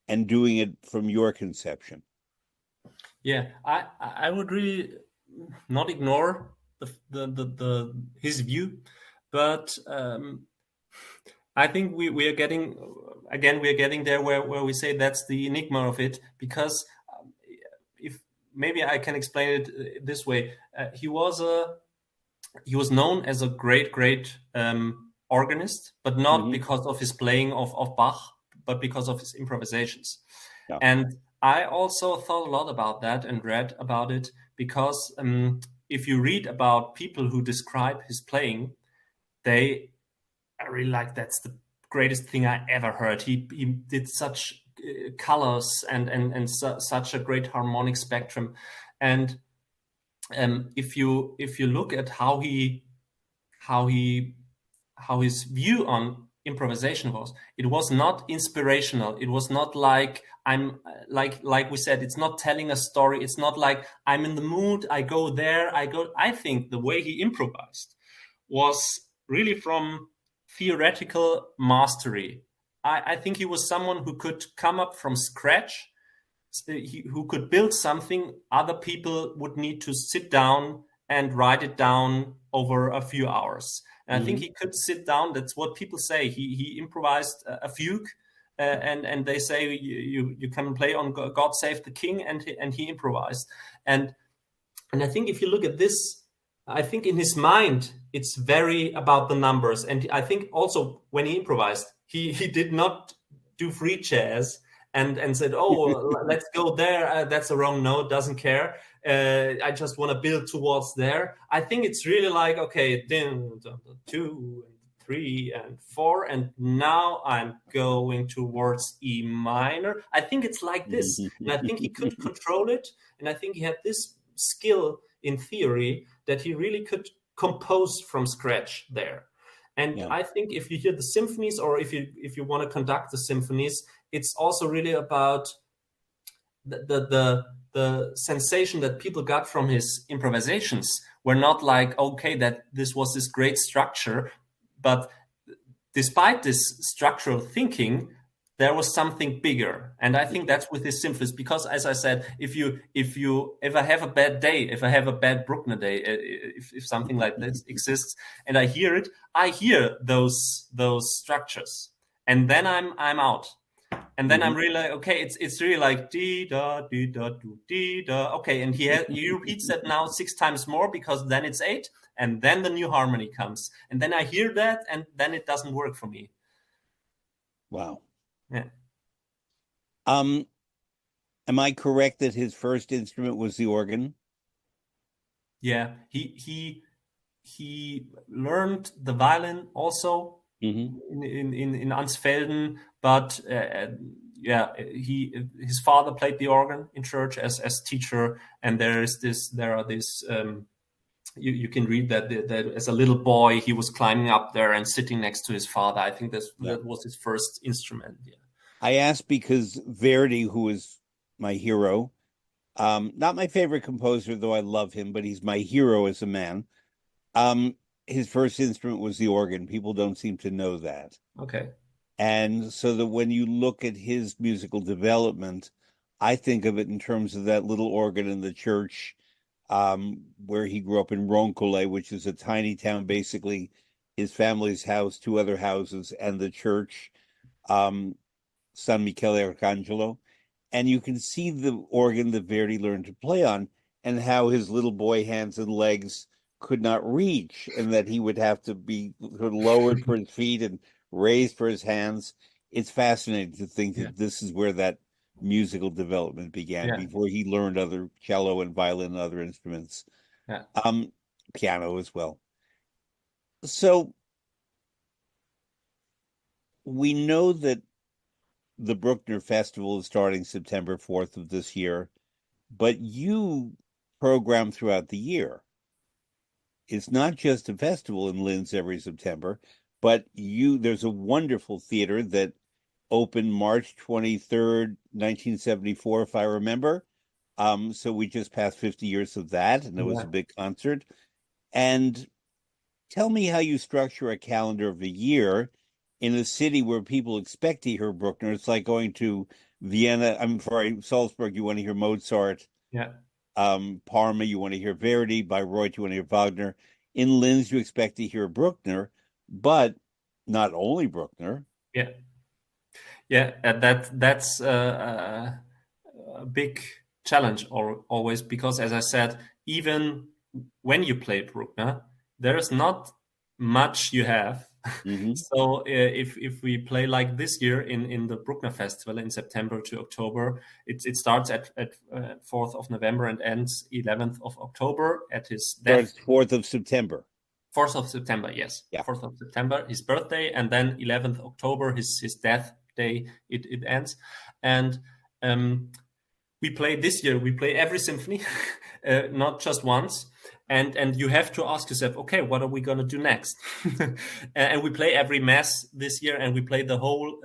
and doing it from your conception? Yeah, I would really not ignore the his view, but I think we are getting, again, we are getting there where we say that's the enigma of it, because if maybe I can explain it this way. He was known as a great organist, but not Mm-hmm. because of his playing of Bach, but because of his improvisations. Yeah. And I also thought a lot about that and read about it, because if you read about people who describe his playing, I really like, that's the greatest thing I ever heard. He did such colors and such a great harmonic spectrum. And if you look at how he how his view on improvisation was, it was not inspirational. It was not like, I'm like we said, it's not telling a story. It's not like, I'm in the mood, I go there, I go. I think the way he improvised was really from theoretical mastery. I think he was someone who could come up from scratch, who could build something other people would need to sit down and write it down over a few hours. And I think Mm-hmm. he could sit down. That's what people say. He improvised a fugue, and they say you can play on God Save the King, and he improvised. And I think if you look at this, I think in his mind it's very about the numbers. And I think also when he improvised, he did not do free jazz and said, oh, let's go there, that's a wrong note, doesn't care, I just want to build towards there. I think it's really like, okay, 2 and 3 and 4, and now I'm going towards E minor. I think it's like this, and I think he could control it, and I think he had this skill in theory that he really could compose from scratch there. And Yeah. I think if you hear the symphonies, or if you want to conduct the symphonies, it's also really about the sensation that people got from his improvisations were not like, okay, that this was this great structure, but despite this structural thinking, there was something bigger. And I think that's with his symphonies, because as I said, if I have a bad day, if I have a bad Bruckner day, if something like this exists, and I hear it, I hear those structures, and then I'm out. And then I'm really like, okay, it's really like dee da dee da do dee da. Okay, and he repeats that now 6 times more, because then it's 8, and then the new harmony comes, and then I hear that, and then it doesn't work for me. Wow. Yeah. Am I correct that his first instrument was the organ? Yeah, he learned the violin also in Ansfelden, but yeah, his father played the organ in church as teacher, and there are these you can read that as a little boy he was climbing up there and sitting next to his father. I think Yeah. that was his first instrument. Yeah. I asked because Verdi, who is my hero, not my favorite composer, though I love him, but he's my hero as a man. His first instrument was the organ. People don't seem to know that. Okay. And so that when you look at his musical development, I think of it in terms of that little organ in the church, where he grew up in Roncole, which is a tiny town, basically his family's house, 2 other houses, and the church, San Michele Arcangelo. And you can see the organ that Verdi learned to play on, and how his little boy hands and legs could not reach, and that he would have to be sort of lowered for his feet and raised for his hands. It's fascinating to think Yeah. that this is where that musical development began, Yeah. before he learned other cello and violin and other instruments, Yeah. piano as well. So we know that the Bruckner Festival is starting September 4th of this year, but you program throughout the year. It's not just a festival in Linz every September, but there's a wonderful theater that opened March 23rd, 1974, if I remember. So we just passed 50 years of that, and it was a big concert. And tell me how you structure a calendar of a year in a city where people expect to hear Bruckner. It's like going to Vienna, I'm sorry, Salzburg, you want to hear Mozart. Yeah. Parma, you want to hear Verdi. Bayreuth, you want to hear Wagner. In Linz, you expect to hear Bruckner, but not only Bruckner. Yeah. Yeah. That's a big challenge, or always, because as I said, even when you play Bruckner, there is not much you have. Mm-hmm. So if we play like this year in the Bruckner Festival in September to October, it starts at 4th of November and ends 11th of October at his death. Starts 4th of September. 4th of September, yes. Yeah. 4th of September, his birthday, and then 11th October, his death day, it ends. And we play this year, we play every symphony, not just once. And you have to ask yourself, okay, what are we going to do next? And we play every mass this year, and we play the whole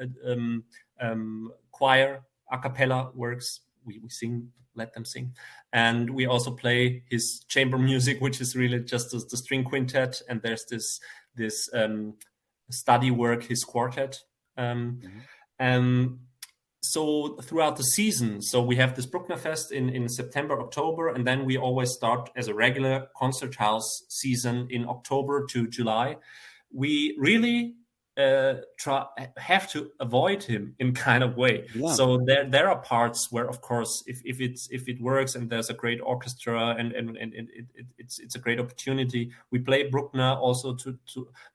choir, a cappella works. We sing, let them sing. And we also play his chamber music, which is really just the string quintet. And there's this study work, his quartet. So throughout the season, so we have this Bruckner Fest in September, October, and then we always start as a regular concert house season in October to July. We really have to avoid him in kind of way. Yeah. So there are parts where, of course, if it works and there's a great orchestra and it's a great opportunity, we play Bruckner also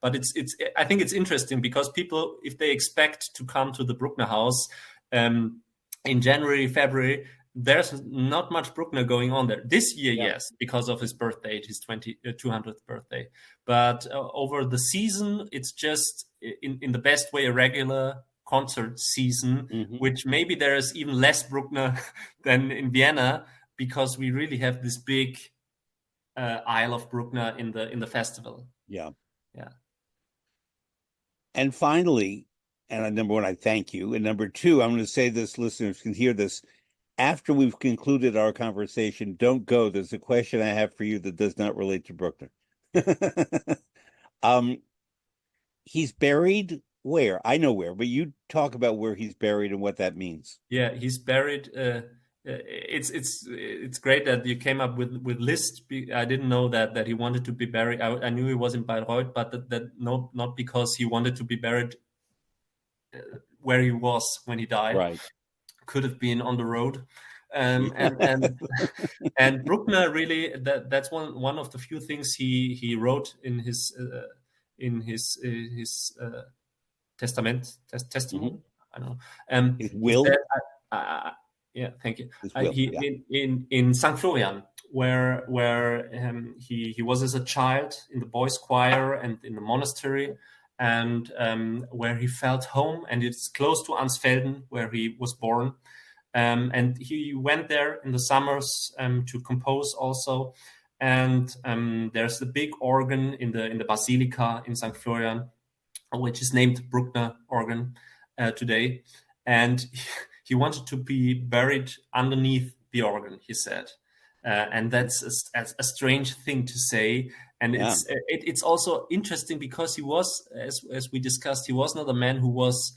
but it's I think it's interesting, because people, if they expect to come to the Brucknerhaus in January, February, there's not much Bruckner going on there. This year, yes, because of his birthday, his 200th birthday. But over the season, it's just in the best way a regular concert season, which maybe there is even less Bruckner than in Vienna, because we really have this big aisle of Bruckner in the festival. Yeah. Yeah. And finally, and number one, I thank you. And number two, I'm going to say this, listeners can hear this. After we've concluded our conversation, don't go. There's a question I have for you that does not relate to Bruckner. um, he's buried where? I know where, but you talk about where he's buried and what that means. Yeah, he's buried. It's great that you came up with Liszt. I didn't know that he wanted to be buried. I knew he was in Bayreuth, but that no, not because he wanted to be buried where he was when he died. Right. Could have been on the road. And and Bruckner really that's one of the few things he wrote in his testimony. Mhm. I don't know. His He will, said, yeah, thank you. his will. He Yeah. in St. Florian, where he was as a child in the boys' choir and in the monastery, and where he felt home, and it's close to Ansfelden, where he was born. And he went there in the summers to compose also. And there's the big organ in the basilica in St. Florian, which is named Bruckner organ today. And he wanted to be buried underneath the organ, he said. And that's a strange thing to say. And Yeah. it's also interesting because he was, as we discussed, he was not a man who was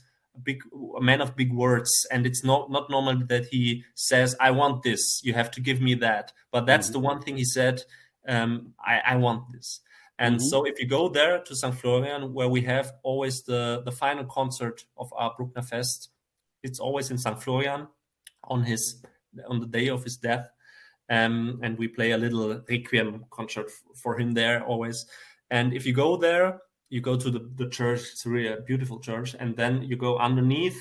a man of big words. And it's not normal that he says, I want this, you have to give me that. But that's the one thing he said, I want this. And Mhm. so if you go there to St. Florian, where we have always the final concert of our Bruckner Fest, it's always in St. Florian on the day of his death. And we play a little requiem concert for him there always. And if you go there, you go to the church. It's really a beautiful church. And then you go underneath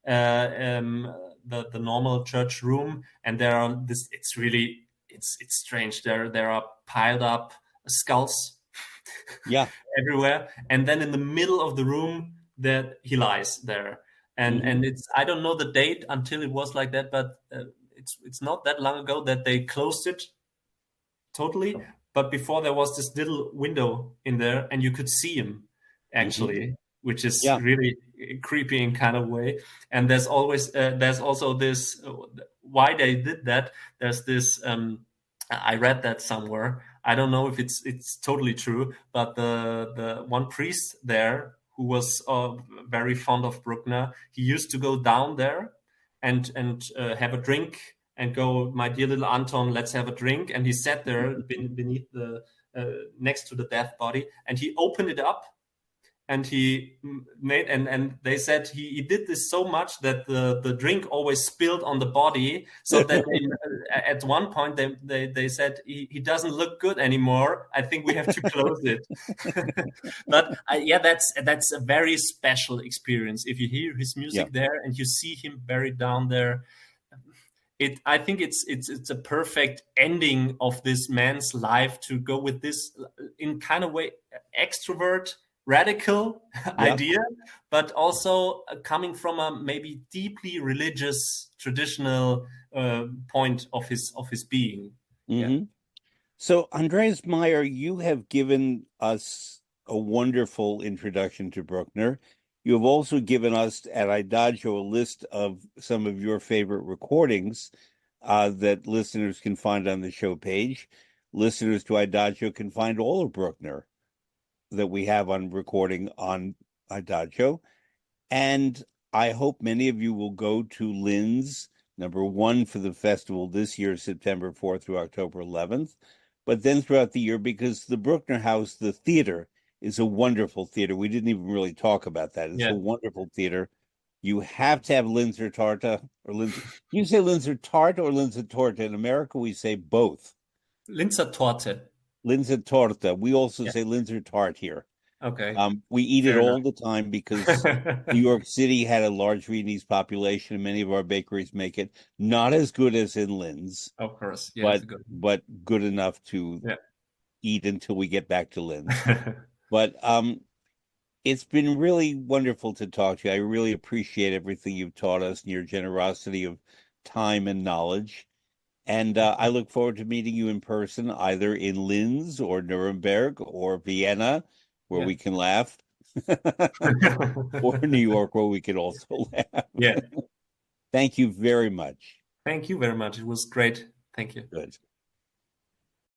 the normal church room, and there are this. It's really it's strange. There are piled up skulls Yeah. everywhere, and then in the middle of the room that he lies there. And it's, I don't know the date until it was like that, but it's not that long ago that they closed it totally. But before, there was this little window in there, and you could see him Mhm. actually, which is Yeah. really creepy in kind of way. And there's also this why they did that. There's this I read that somewhere. I don't know if it's totally true, but the one priest there who was very fond of Bruckner, he used to go down there and have a drink and go, my dear little Anton, let's have a drink. And he sat there beneath the next to the death body, and he opened it up, and he made and they said he did this so much that the drink always spilled on the body, so that at one point they said he doesn't look good anymore, I think we have to close it. But yeah, that's a very special experience if you hear his Yeah. music there and you see him buried down there. I think it's a perfect ending of this man's life, to go with this in kind of way extrovert radical Yeah. idea, but also coming from a maybe deeply religious traditional point of his being. Yeah. Hmm. So, Andreas Meier, you have given us a wonderful introduction to Bruckner. You have also given us at Idagio a list of some of your favorite recordings that listeners can find on the show page. Listeners to Idagio can find all of Bruckner that we have on recording on Idagio. And I hope many of you will go to Linz, number one, for the festival this year, September 4th through October 11th, but then throughout the year, because the Brucknerhaus, the theater, is a wonderful theater. We didn't even really talk about that. It's a Yeah. wonderful theater. You have to have Linzer Tarta or Linzer. You say Linzer Tart or Linzer Torta. In America, we say both. Linzer Torte. Linzer Torta. We also Yeah. say Linzer Tart here. Okay. We eat it Fair enough. all the time because New York City had a large Viennese population, and many of our bakeries make it not as good as in Linz, Of course. Yeah, it's but a good. but good enough to Yeah. eat until we get back to Linz. But it's been really wonderful to talk to you. I really appreciate everything you've taught us and your generosity of time and knowledge. And I look forward to meeting you in person, either in Linz or Nuremberg or Vienna, where Yeah. we can laugh. or New York, where we could also laugh. Yeah. Thank you very much. Thank you very much. It was great. Thank you. Good.